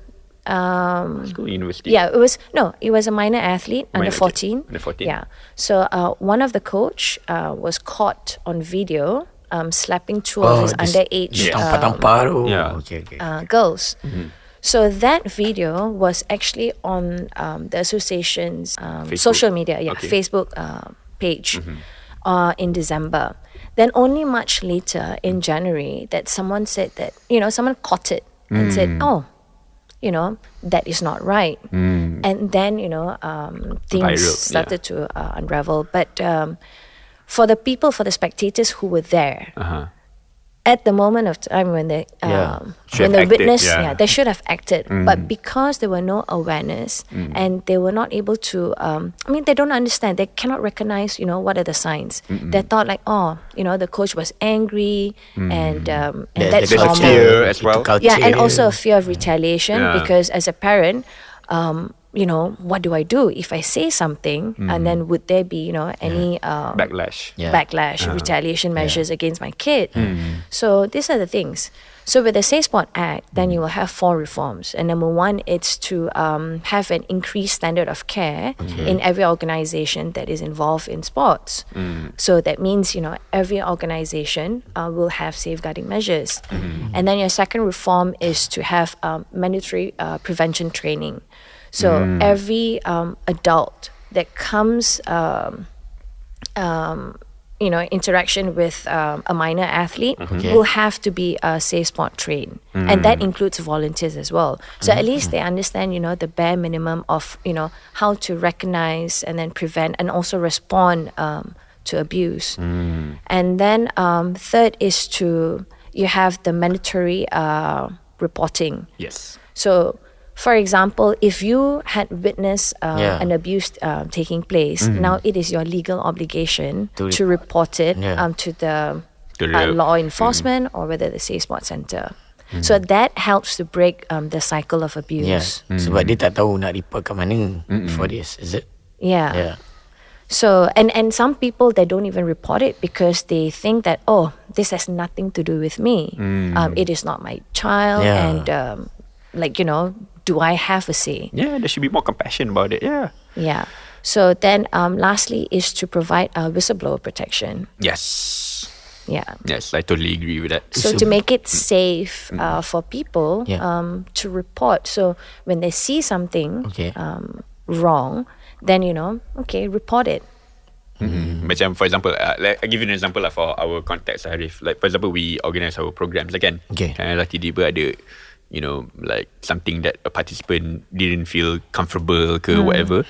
Speaker 1: university.
Speaker 3: Yeah, it was a minor athlete, under 14.
Speaker 1: Under 14.
Speaker 3: Yeah. So one of the coach was caught on video slapping two of his underage girls. So that video was actually on the association's social media, Facebook page in December. Then only much later in January that someone said that, someone caught it and said, that is not right. And then, things started to unravel. But for the spectators who were there, at the moment of time when they witnessed, they should have acted. But because there were no awareness and they were not able to, they don't understand. They cannot recognize, what are the signs. They thought the coach was angry, and that's
Speaker 1: there's
Speaker 3: normal.
Speaker 1: a fear as well.
Speaker 3: Yeah, and also a fear of retaliation, because as a parent, what do I do if I say something, and then would there be, any
Speaker 1: backlash,
Speaker 3: retaliation measures against my kid? So these are the things. So with the Safe Sport Act, then you will have 4 reforms. And number 1, it's to have an increased standard of care in every organization that is involved in sports. So that means, every organization will have safeguarding measures. And then your second reform is to have mandatory prevention training. So every adult that comes, interaction with a minor athlete will have to be Safe Sport trained, and that includes volunteers as well. So at least they understand, the bare minimum of, how to recognize and then prevent and also respond to abuse. And then third is you have the mandatory reporting.
Speaker 1: Yes.
Speaker 3: So for example, if you had witnessed an abuse taking place, now it is your legal obligation to report it to the law enforcement or whether the Safe Sport Center. So that helps to break the cycle of abuse.
Speaker 2: Sebab dia tak tahu nak report kat mana for this, is it?
Speaker 3: Yeah. So and some people, they don't even report it because they think that, oh, this has nothing to do with me. It is not my child, and do I have a say?
Speaker 1: Yeah, there should be more compassion about it.
Speaker 3: Yeah. So then lastly is to provide whistleblower protection.
Speaker 1: Yes.
Speaker 3: Yeah.
Speaker 1: Yes, I totally agree with that.
Speaker 3: So to make it safe for people to report. So when they see something wrong, then report it.
Speaker 1: Macam for example, like, I give you an example for our context, Arief. Like for example, we organize our programs again. Lah tiba-tiba ada, like something that a participant didn't feel comfortable ke whatever,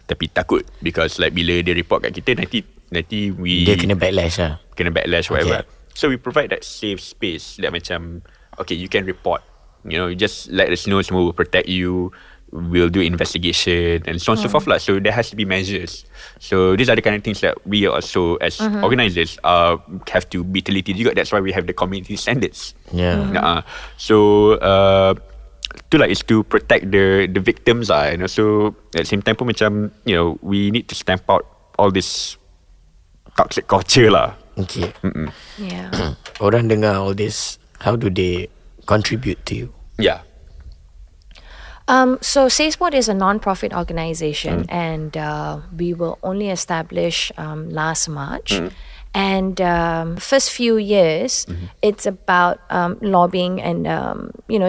Speaker 1: tapi takut because like bila dia report kat kita, nanti
Speaker 2: dia kena backlash
Speaker 1: whatever. So we provide that safe space that macam, okay, you can report, you just let us know, semua will protect you, we'll do investigation and so on and so forth lah. So there has to be measures. So these are the kind of things that we also as organisers have to be teliti juga. That's why we have the community standards. So itulah is to protect the victims lah. So at the same time pun macam, we need to stamp out all this toxic culture lah.
Speaker 2: Orang dengar all this, how do they contribute to you?
Speaker 3: So Safe Sport is a non-profit organization, and we were only established last March. And first few years, it's about lobbying and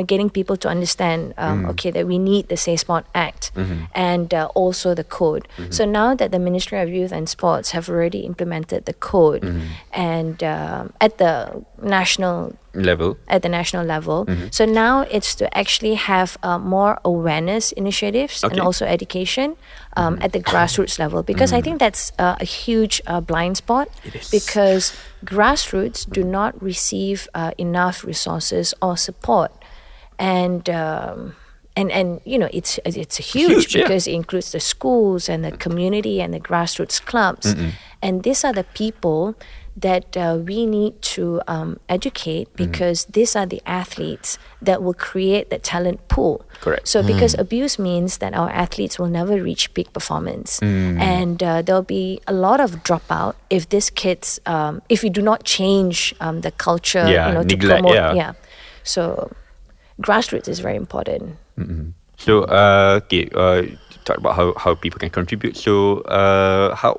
Speaker 3: getting people to understand that we need the Safe Sport Act and also the code. So now that the Ministry of Youth and Sports have already implemented the code and at the national level, so now it's to actually have more awareness initiatives and also education at the grassroots level, because I think that's a huge blind spot.
Speaker 1: It is.
Speaker 3: Because grassroots do not receive enough resources or support, and it's huge because it includes the schools and the community and the grassroots clubs, and these are the people that we need to educate, because these are the athletes that will create the talent pool.
Speaker 1: Correct.
Speaker 3: So because abuse means that our athletes will never reach peak performance, and there'll be a lot of dropout if these kids, if we do not change the culture, to promote. So grassroots is very important.
Speaker 1: So talk about how people can contribute. So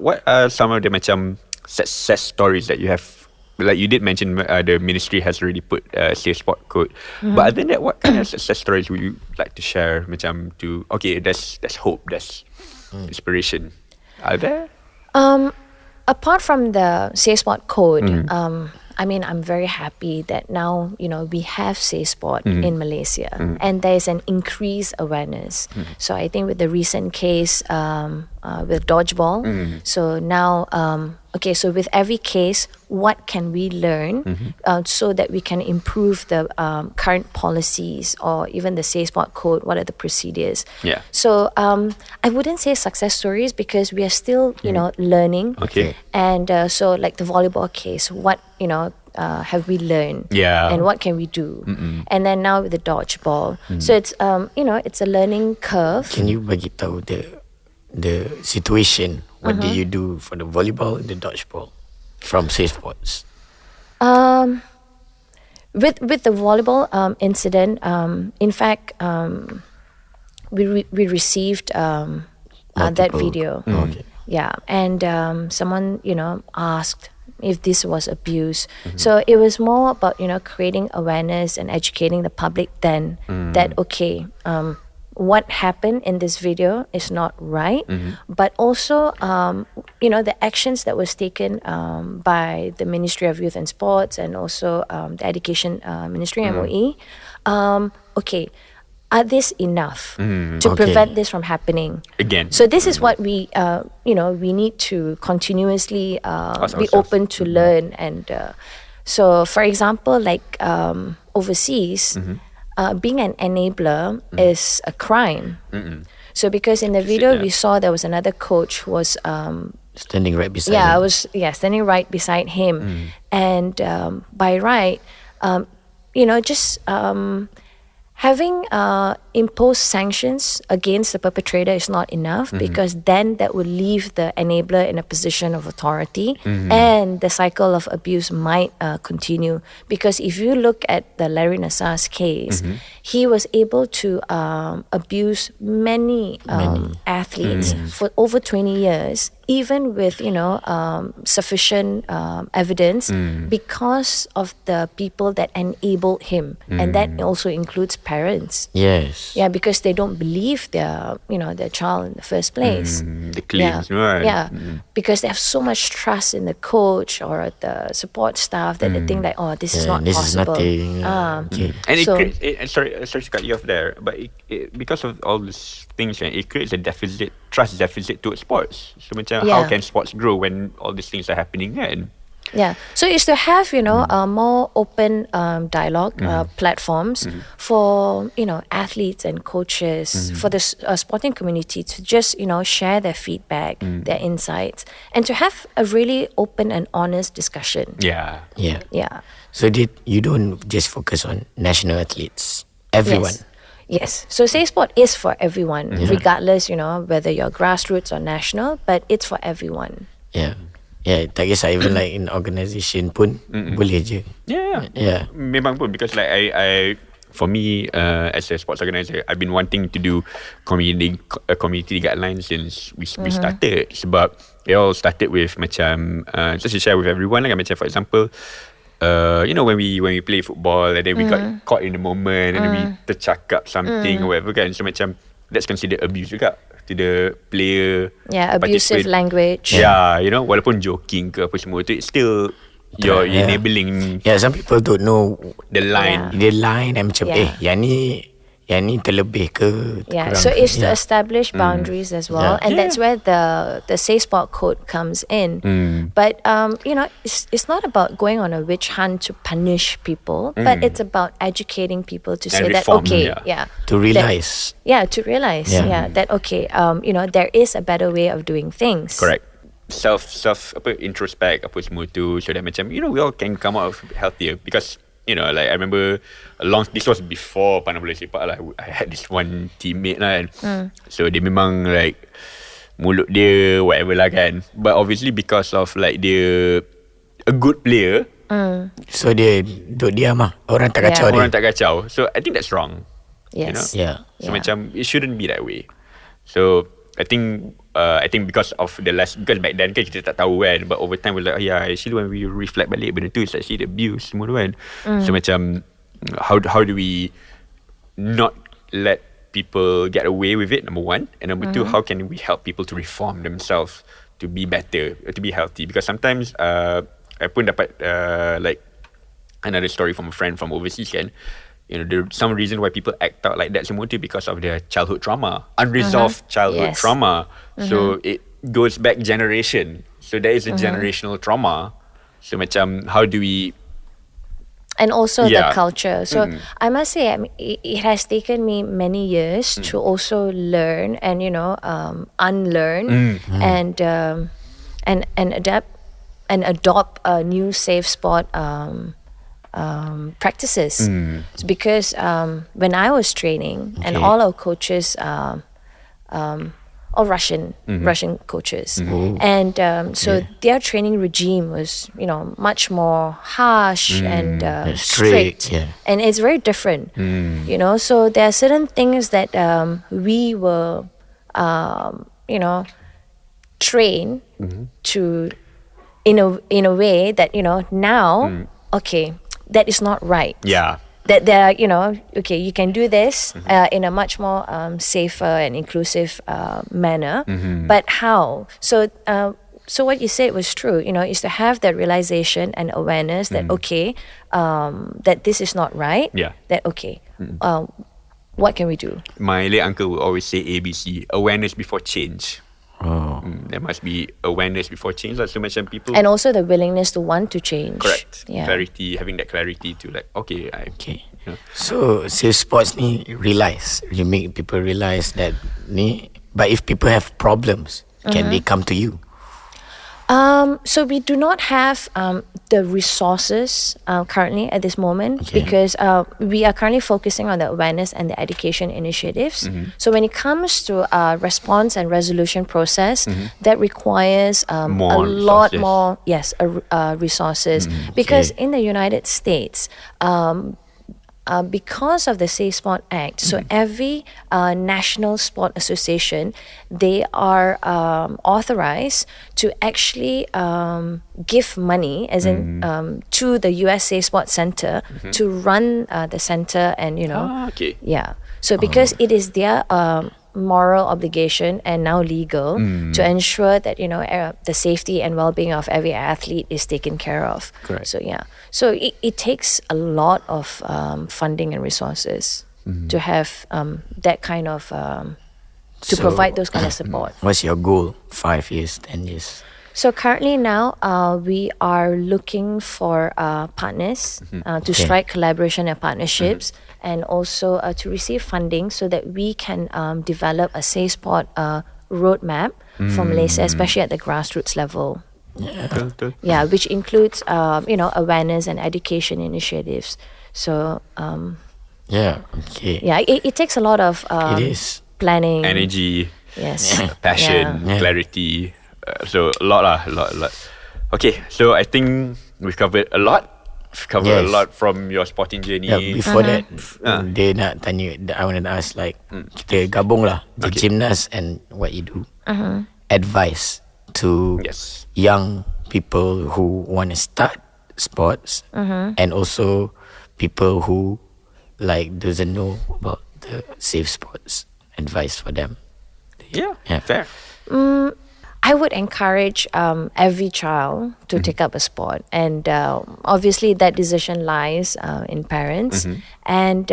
Speaker 1: what are some of the macam success stories that you have? Like you did mention, the ministry has already put Safe Sport code. But other than that, what kind of success stories would you like to share? Macam there's hope, there's inspiration. Are there?
Speaker 3: Apart from the Safe Sport code, I'm very happy that now we have Safe Sport in Malaysia, and there is an increased awareness. So I think with the recent case with dodgeball, so now so with every case, what can we learn so that we can improve the current policies or even the Safe Sport code? What are the procedures? So I wouldn't say success stories, because we are still learning. And so like the volleyball case, what have we learned? And what can we do? And then now with the dodgeball, so it's it's a learning curve.
Speaker 2: Can you bagi tahu the situation? What do you do for the volleyball and the dodgeball from Safe Sports?
Speaker 3: With the volleyball incident, in fact, we received that video. And someone asked if this was abuse. So it was more about creating awareness and educating the public then that what happened in this video is not right, but also the actions that was taken by the Ministry of Youth and Sports and also the Education Ministry, MOE, are this enough to prevent this from happening
Speaker 1: again?
Speaker 3: So this is what we we need to continuously be open to learn. And so for example, like overseas, being an enabler is a crime. So because in the video we saw there was another coach who was
Speaker 2: standing right beside him.
Speaker 3: standing right beside him, and by right, just having imposed sanctions against the perpetrator is not enough, because then that would leave the enabler in a position of authority, and the cycle of abuse might continue. Because if you look at the Larry Nassar's case, he was able to abuse many athletes for over 20 years, even with sufficient evidence, because of the people that enabled him, and that also includes parents.
Speaker 2: Yes.
Speaker 3: Yeah, because they don't believe their child in the first place.
Speaker 1: The claims, right?
Speaker 3: Yeah, because they have so much trust in the coach or the support staff that they think like, oh, this is not
Speaker 2: this
Speaker 3: possible.
Speaker 2: is nothing. Okay.
Speaker 1: And
Speaker 3: So-
Speaker 1: sorry to cut you off there, but because of all these things, it creates a trust deficit towards sports. So macam, how can sports grow when all these things are happening, kan?
Speaker 3: Yeah, so it's to have more open dialogue platforms for athletes and coaches, for the sporting community to just share their feedback, their insights, and to have a really open and honest discussion.
Speaker 1: Yeah.
Speaker 2: So you don't just focus on national athletes, everyone.
Speaker 3: Yes. So Safe Sport is for everyone, regardless whether you're grassroots or national, but it's for everyone.
Speaker 2: Yeah, tak kisah, even like in organisation pun boleh je.
Speaker 1: Yeah. Memang pun, because like I for me as a sports organizer, I've been wanting to do community guidelines since we started. Sebab it all started with macam just to share with everyone, like macam for example, when we play football and then we got caught in the moment and then we tercakap something or whatever, kan, so macam that's considered abuse juga to the player.
Speaker 3: Yeah, abusive language.
Speaker 1: Yeah, walaupun joking ke apa semua tu, it's still you're enabling.
Speaker 2: Yeah, some people don't know
Speaker 1: the line.
Speaker 2: The line and macam yang ni terlebih ke.
Speaker 3: Yeah, so it's to establish boundaries as well, and that's where the Safe Sport code comes in. But it's not about going on a witch hunt to punish people, but it's about educating people to say
Speaker 1: reform,
Speaker 2: to realize.
Speaker 3: To realize that there is a better way of doing things.
Speaker 1: Correct. Self introspect apa semua tu, so that macam we all can come out healthier. Because like I remember this was before Pandang Bola Sepak lah, I had this one teammate lah, so dia memang like mulut dia whatever lah, kan, but obviously because of like dia a good player,
Speaker 2: so dia duduk diam lah, orang tak kacau dia.
Speaker 1: Orang tak kacau. So I think that's wrong.
Speaker 3: Yes.
Speaker 1: So macam it shouldn't be that way. So I think because of because back then kan kita tak tahu, kan, but over time we're like, actually when we reflect balik benda tu, it's actually the abuse semua tu, kan. So macam how do we not let people get away with it, number one, and number two, how can we help people to reform themselves to be better, to be healthy? Because sometimes I pun dapat like another story from a friend from overseas, kan. There's some reason why people act out like that semua tu because of their childhood trauma, unresolved childhood trauma. So it goes back generation. So there is a generational trauma. So macam how do we?
Speaker 3: And also the culture. So I must say, it has taken me many years to also learn and unlearn and adapt and adopt a new Safe Sport practices. Because when I was training, and all our coaches all Russian coaches, and so their training regime was much more harsh and strict, and it's very different. So there are certain things that we were trained to in a way that now that is not right. That there are, you can do this in a much more safer and inclusive manner. But how? So what you said was true, is to have that realization and awareness that, that this is not right. That, what can we do?
Speaker 1: My late uncle would always say ABC, awareness before change. There must be awareness before change. So macam people,
Speaker 3: And also the willingness to want to change.
Speaker 1: correct,
Speaker 3: Yeah.
Speaker 1: clarity, having that clarity to like, okay,
Speaker 2: Okay.
Speaker 1: you know.
Speaker 2: So Safe Sports ni you make people realize that ni. But if people have problems, can they come to you?
Speaker 3: So we do not have the resources currently at this moment because we are currently focusing on the awareness and the education initiatives. So when it comes to response and resolution process, that requires a lot more resources because in the United States. Because of the Safe Sport Act, so every national sport association, they are authorized to actually give money, as in to the US Safe Sport Center to run the center, and So because it is their moral obligation and now legal to ensure that the safety and well-being of every athlete is taken care of.
Speaker 1: Correct.
Speaker 3: So it takes a lot of funding and resources to have that kind of to provide those kind of support.
Speaker 2: What's your goal? 5 years, 10 years?
Speaker 3: So currently now we are looking for partners to strike collaboration and partnerships, and also to receive funding so that we can develop a safe sport roadmap for Malaysia, especially at the grassroots level. Yeah, which includes awareness and education initiatives. So it takes a lot of
Speaker 2: it is
Speaker 3: planning,
Speaker 1: energy,
Speaker 3: Yeah.
Speaker 1: passion, clarity. So a lot. Okay, so I think we've covered a lot. We've covered a lot from your sporting journey.
Speaker 2: Yeah, before that, dia nak tanya, I want to ask like, kita gabung lah the gymnast and what you do. Advice to young people who want to start sports, and also people who like doesn't know about the safe sports. Advice for them.
Speaker 1: Yeah, fair.
Speaker 3: I would encourage every child to take up a sport, and obviously that decision lies in parents, and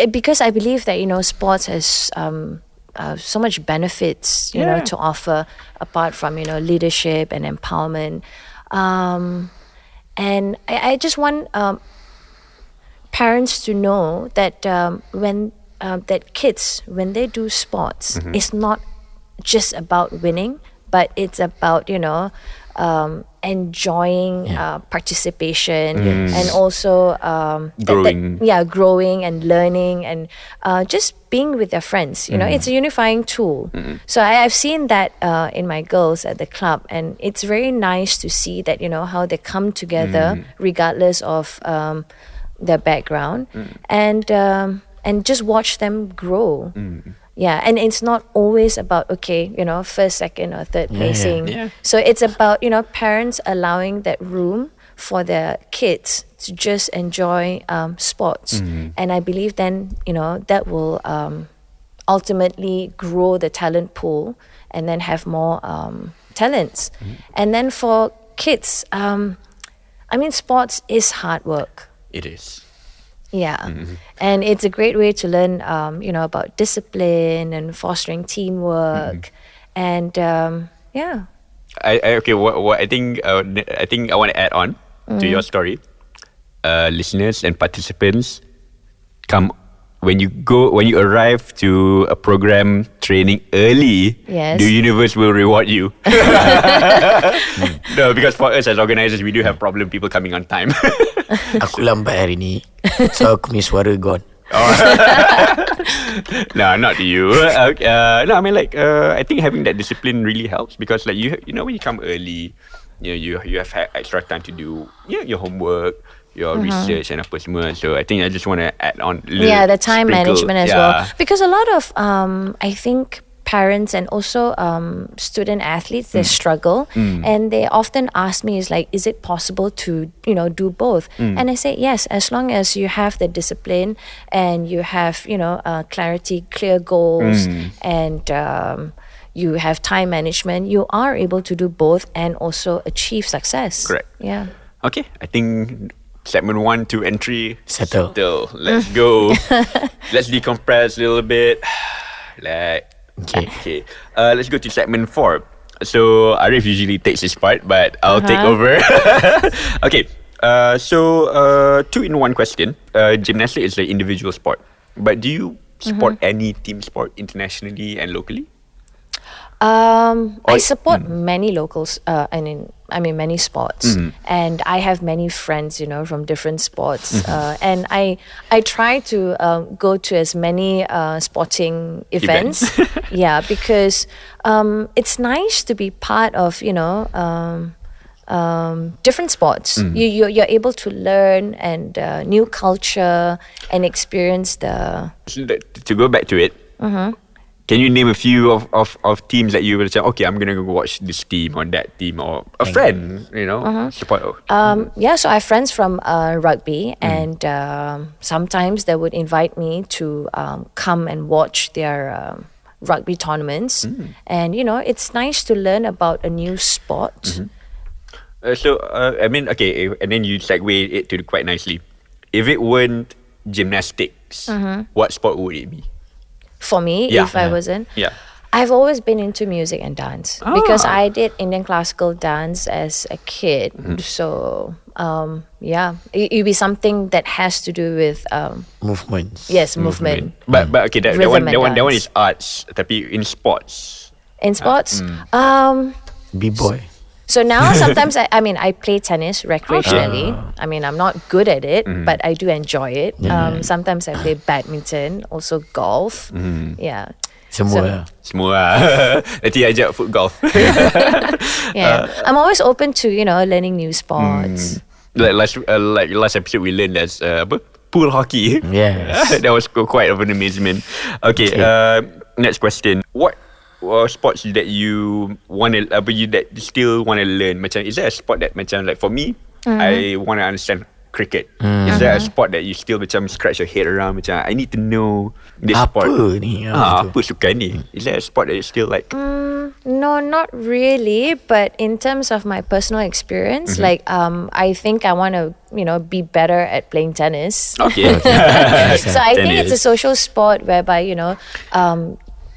Speaker 3: because I believe that sports has so much benefits to offer apart from leadership and empowerment, and I just want parents to know that that kids, when they do sports, it's not just about winning, but it's about enjoying participation, and also growing and learning, and just being with their friends. It's a unifying tool. So I've seen that in my girls at the club, and it's very nice to see that how they come together regardless of their background, and just watch them grow. Yeah, and it's not always about first, second, or third placing. So it's about parents allowing that room for their kids to just enjoy sports, and I believe then that will ultimately grow the talent pool, and then have more talents. And then for kids, sports is hard work.
Speaker 1: It is.
Speaker 3: Yeah, and it's a great way to learn, about discipline and fostering teamwork, and
Speaker 1: What I think I want to add on to your story, listeners and participants, when you arrive to a program training early, the universe will reward you. No, because for us as organisers, we do have problem people coming on time.
Speaker 2: Aku lambat hari ni, so aku punya suara gone.
Speaker 1: No, not you. I think having that discipline really helps, because like when you come early, you have extra time to do your homework, your research and apa semua. So I think I just want to add on
Speaker 3: the time management as well, because a lot of I think parents and also student athletes, they struggle, and they often ask me, is it possible to do both? And I say yes, as long as you have the discipline and you have clarity, clear goals, and you have time management, you are able to do both and also achieve success.
Speaker 1: Correct.
Speaker 3: Yeah.
Speaker 1: Okay, I think segment 1, 2 and 3
Speaker 2: settle.
Speaker 1: Let's go. Let's decompress a little bit. Okay. Let's go to segment 4. So Arief usually takes his part, but I'll take over. Okay. So 2-in-1 question. Gymnastics is an individual sport, but do you support any team sport internationally and locally?
Speaker 3: I support many locals, many sports, and I have many friends, from different sports, and I try to go to as many sporting events, because it's nice to be part of, different sports. You're able to learn and new culture and experience the.
Speaker 1: To go back to it. Can you name a few of teams that you will say, okay, I'm gonna go watch this team or that team, or a friend, support?
Speaker 3: So I have friends from rugby, and sometimes they would invite me to come and watch their rugby tournaments, and it's nice to learn about a new sport.
Speaker 1: And then you segue it to quite nicely. If it weren't gymnastics, what sport would it be?
Speaker 3: For me, if I wasn't, I've always been into music and dance because I did Indian classical dance as a kid. So it'd be something that has to do with
Speaker 2: movements.
Speaker 3: Yes, movement.
Speaker 1: But okay, that one is arts. Tapi in sports.
Speaker 3: In sports,
Speaker 2: B-boy.
Speaker 3: So now sometimes I play tennis recreationally. I'm not good at it, but I do enjoy it. Sometimes I play badminton, also golf. Yeah.
Speaker 2: Semua.
Speaker 1: Nanti ajak foot golf.
Speaker 3: I'm always open to learning new sports.
Speaker 1: Like last episode we learned there's pool hockey.
Speaker 2: Yes.
Speaker 1: That was quite of an amazement. Okay. Next question. What sports that you want to, that you still want to learn? Macam, is there a sport that macam, like for me, I want to understand cricket. Is there a sport that you still macam scratch your head around? Macam, I need to know this sport. Apa sukan ni? Is there a sport that you still like?
Speaker 3: No, not really. But in terms of my personal experience, I think I want to, be better at playing tennis.
Speaker 1: Okay.
Speaker 3: So I think it's a social sport whereby,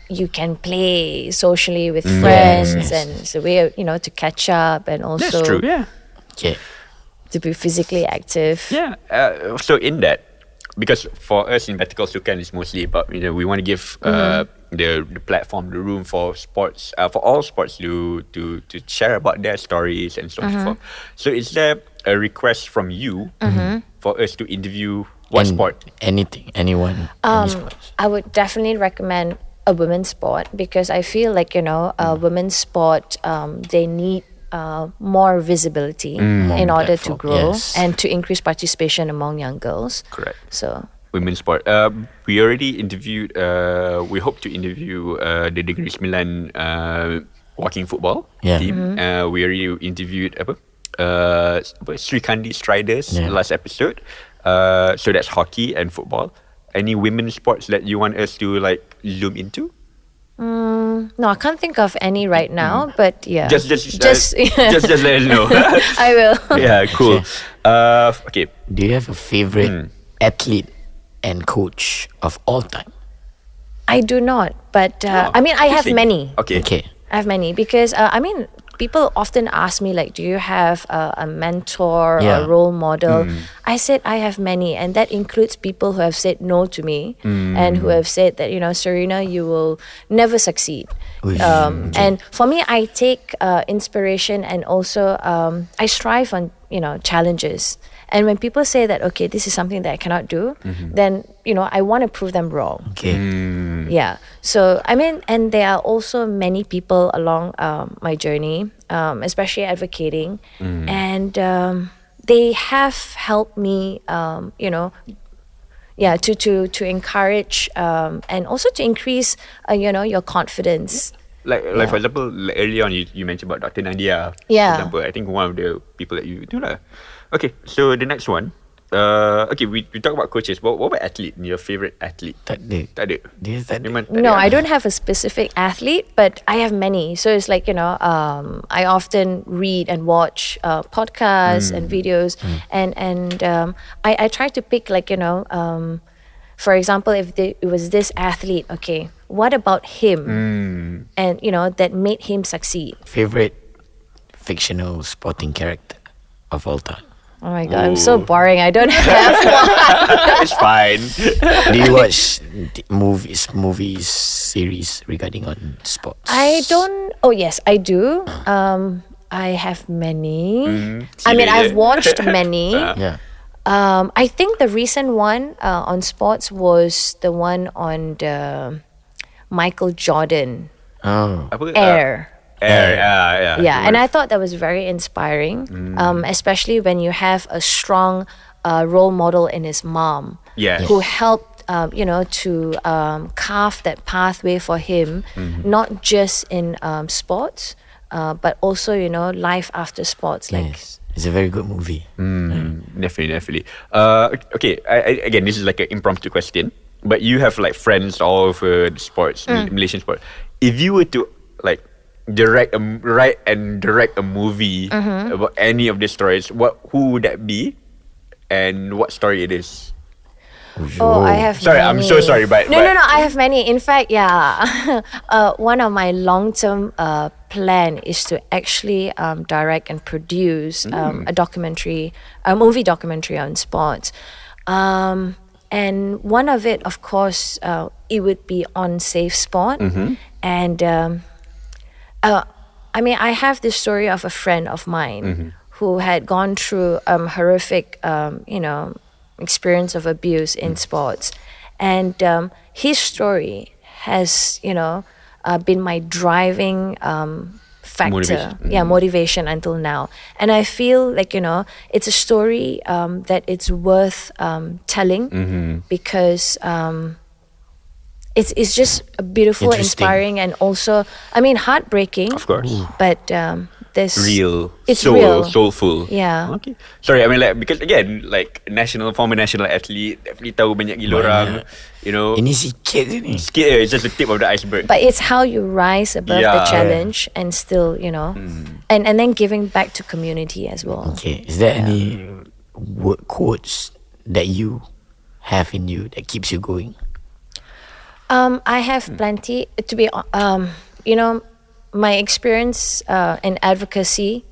Speaker 3: you can play socially with friends, and it's a way, to catch up, and also
Speaker 1: that's true.
Speaker 3: to be physically active.
Speaker 1: So in that, because for us in Better Call Sukan, it's mostly about we want to give the platform, the room for sports, for all sports to share about their stories and so forth. So is there a request from you for us to interview what sport?
Speaker 2: Anything, anyone. Any sports.
Speaker 3: I would definitely recommend a women's sport, because I feel like a women's sport, they need more visibility in order to grow and to increase participation among young girls.
Speaker 1: Correct.
Speaker 3: So
Speaker 1: women's sport. We already interviewed. We hope to interview the Negeri Sembilan walking football team. We already interviewed Sri Kandi Striders last episode. So that's hockey and football. Any women's sports that you want us to zoom into?
Speaker 3: No, I can't think of any right now. But yeah,
Speaker 1: just let us know.
Speaker 3: I will.
Speaker 1: Yeah, cool. Okay.
Speaker 2: Do you have a favorite athlete and coach of all time?
Speaker 3: I do not, but I have many.
Speaker 1: Okay.
Speaker 3: I have many because people often ask me, do you have a mentor or a role model? I said I have many, and that includes people who have said no to me and who have said that, Sarina, you will never succeed. And for me, I take inspiration, and also I strive on, challenges. And when people say that, okay, this is something that I cannot do, then, I want to prove them wrong. Yeah. So, and there are also many people along my journey, especially advocating, and they have helped me, to encourage and also to increase, your confidence.
Speaker 1: Like for example, earlier on you mentioned about Dr. Nadia.
Speaker 3: Yeah.
Speaker 1: For example, I think one of the people that you do lah. Okay, so the next one. We talk about coaches. What about athlete? Your favorite athlete?
Speaker 2: Tak ada.
Speaker 3: No, I don't have a specific athlete, but I have many. So it's like, I often read and watch podcasts and videos, and I try to pick for example, if it was this athlete, okay, what about him? And, that made him succeed.
Speaker 2: Favorite fictional sporting character of all time?
Speaker 3: Oh my God, I'm so boring. I don't have one.
Speaker 1: It's fine.
Speaker 2: Do you watch movies, series regarding on sports?
Speaker 3: I don't. Oh yes, I do. I have many. I've watched many.
Speaker 2: Yeah.
Speaker 3: I think the recent one on sports was the one on the Michael Jordan
Speaker 2: Oh.
Speaker 3: Air.
Speaker 1: Yeah.
Speaker 3: And I thought that was very inspiring, especially when you have a strong role model in his mom,
Speaker 1: Yes.
Speaker 3: who helped, to carve that pathway for him, not just in sports, but also, life after sports.
Speaker 2: Yes. It's a very good movie.
Speaker 1: Definitely. Okay, again, this is like an impromptu question, but you have like friends all over the sports, Malaysian sport. If you were to like write and direct a movie about any of the stories, who would that be, and what story it is?
Speaker 3: Oh, I have
Speaker 1: Sorry,
Speaker 3: many.
Speaker 1: I'm so sorry, but
Speaker 3: No, I have many. In fact, one of my long-term plan is to actually direct and produce a movie documentary on sports. And one of it, of course, it would be on Safe Sport. And I have this story of a friend of mine who had gone through horrific, experience of abuse in sports. And his story has, been my driving factor. Motivation until now. And I feel like, it's a story that it's worth telling because it's just beautiful, inspiring, and also, heartbreaking.
Speaker 1: of course,
Speaker 3: but there's
Speaker 1: it's
Speaker 3: real.
Speaker 1: soulful.
Speaker 3: Yeah.
Speaker 1: Okay. Sorry, because again, like former national athlete, definitely tahu banyak gila orang.
Speaker 2: Ini sikit je ni.
Speaker 1: Sikit je, it's just the tip of the iceberg.
Speaker 3: But it's how you rise above the challenge and still, and then giving back to community as well.
Speaker 2: Okay. Is there any quotes that you have in you that keeps you going?
Speaker 3: I have plenty. To be, my experience in advocacy,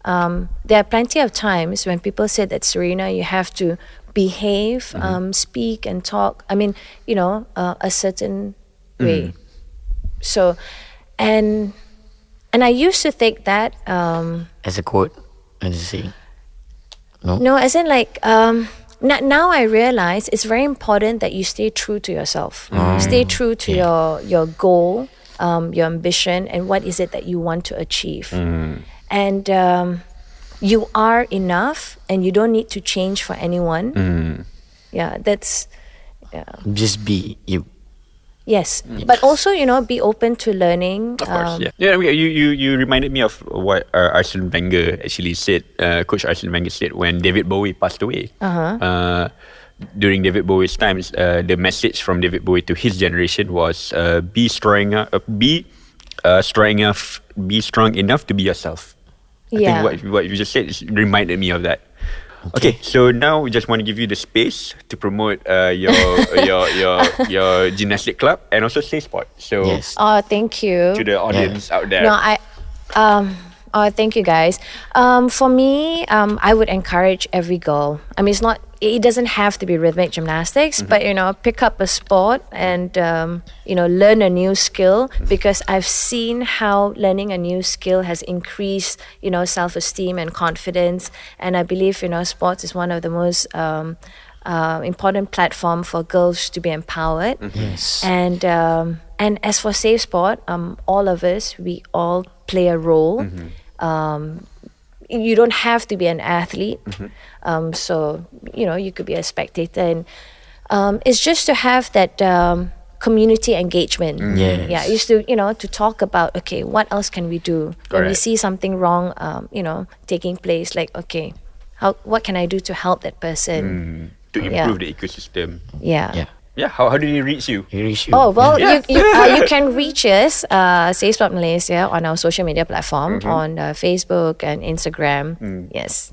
Speaker 3: there are plenty of times when people say that, Sarina, you have to behave, speak and talk. A certain way. So, and I used to think that
Speaker 2: as a quote, as a saying.
Speaker 3: No, as in like. Now I realize it's very important that you stay true to yourself. Stay true to your goal, your ambition, and what is it that you want to achieve. And you are enough, and you don't need to change for anyone.
Speaker 2: Just be you.
Speaker 3: Yes, but also be open to learning.
Speaker 1: Of course, You reminded me of what 𝙒𝙊𝘾𝙄𝙃 Wenger actually said. Coach 𝙒𝙊𝘾 Wenger said when David Bowie passed away. During David Bowie's times, the message from David Bowie to his generation was be strong enough to be yourself. I think what you just said reminded me of that. Okay, so now we just want to give you the space to promote your gymnastic club and also Safe Sport. So
Speaker 3: Oh, thank you
Speaker 1: to the audience out there.
Speaker 3: No, thank you guys. For me, I would encourage every girl. It doesn't have to be rhythmic gymnastics, but pick up a sport and learn a new skill, because I've seen how learning a new skill has increased self-esteem and confidence. And I believe sports is one of the most important platform for girls to be empowered.
Speaker 2: Yes.
Speaker 3: And as for Safe Sport, all of us, we all play a role. You don't have to be an athlete. So, you could be a spectator. And it's just to have that community engagement.
Speaker 2: Yes.
Speaker 3: Yeah, used to talk about, okay, what else can we do? When we see something wrong, taking place, like, okay, what can I do to help that person?
Speaker 1: To improve the ecosystem.
Speaker 3: Yeah.
Speaker 1: How do they reach you?
Speaker 3: Oh, well, you can reach us, Safe Sport Malaysia, on our social media platform, on Facebook and Instagram. Yes.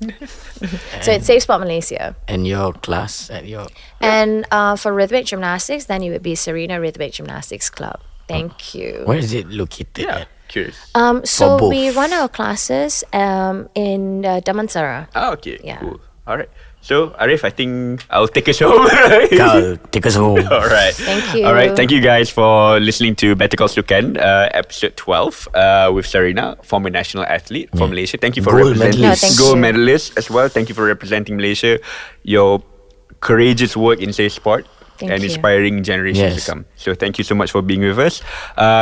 Speaker 3: So it's Safe Sport Malaysia.
Speaker 2: And your class at your...
Speaker 3: And for Rhythmic Gymnastics, then it would be Sarina Rhythmic Gymnastics Club. Thank you.
Speaker 2: Where is it located at?
Speaker 1: Curious.
Speaker 3: So we run our classes in Damansara.
Speaker 1: Oh, okay.
Speaker 3: Yeah.
Speaker 1: Cool. All right. So, Arief, I think I'll take us home.
Speaker 2: Khal, take us home.
Speaker 1: All right.
Speaker 3: Thank you.
Speaker 1: All right. Thank you guys for listening to Better Call Sukan, episode 12, with Sarina, former national athlete from Malaysia. Thank you for representing gold medalist as well. Thank you for representing Malaysia. Your courageous work in safe sport.
Speaker 3: Thank you.
Speaker 1: Inspiring generations to come. So thank you so much for being with us.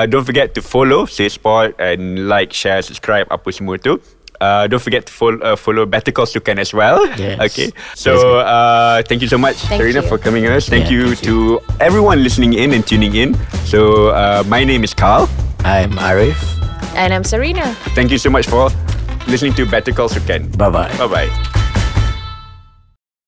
Speaker 1: Don't forget to follow Safe Sport and like, share, subscribe, apa semua tu. Don't forget to follow Better Call Sukan as well.
Speaker 2: Yes.
Speaker 1: Okay. So thank you so much, Sarina, for coming with us. Thank you to everyone listening in and tuning in. So my name is Khal.
Speaker 2: I'm Arief.
Speaker 3: And I'm Sarina.
Speaker 1: Thank you so much for listening to Better Call Sukan.
Speaker 2: Bye-bye.
Speaker 1: Bye-bye.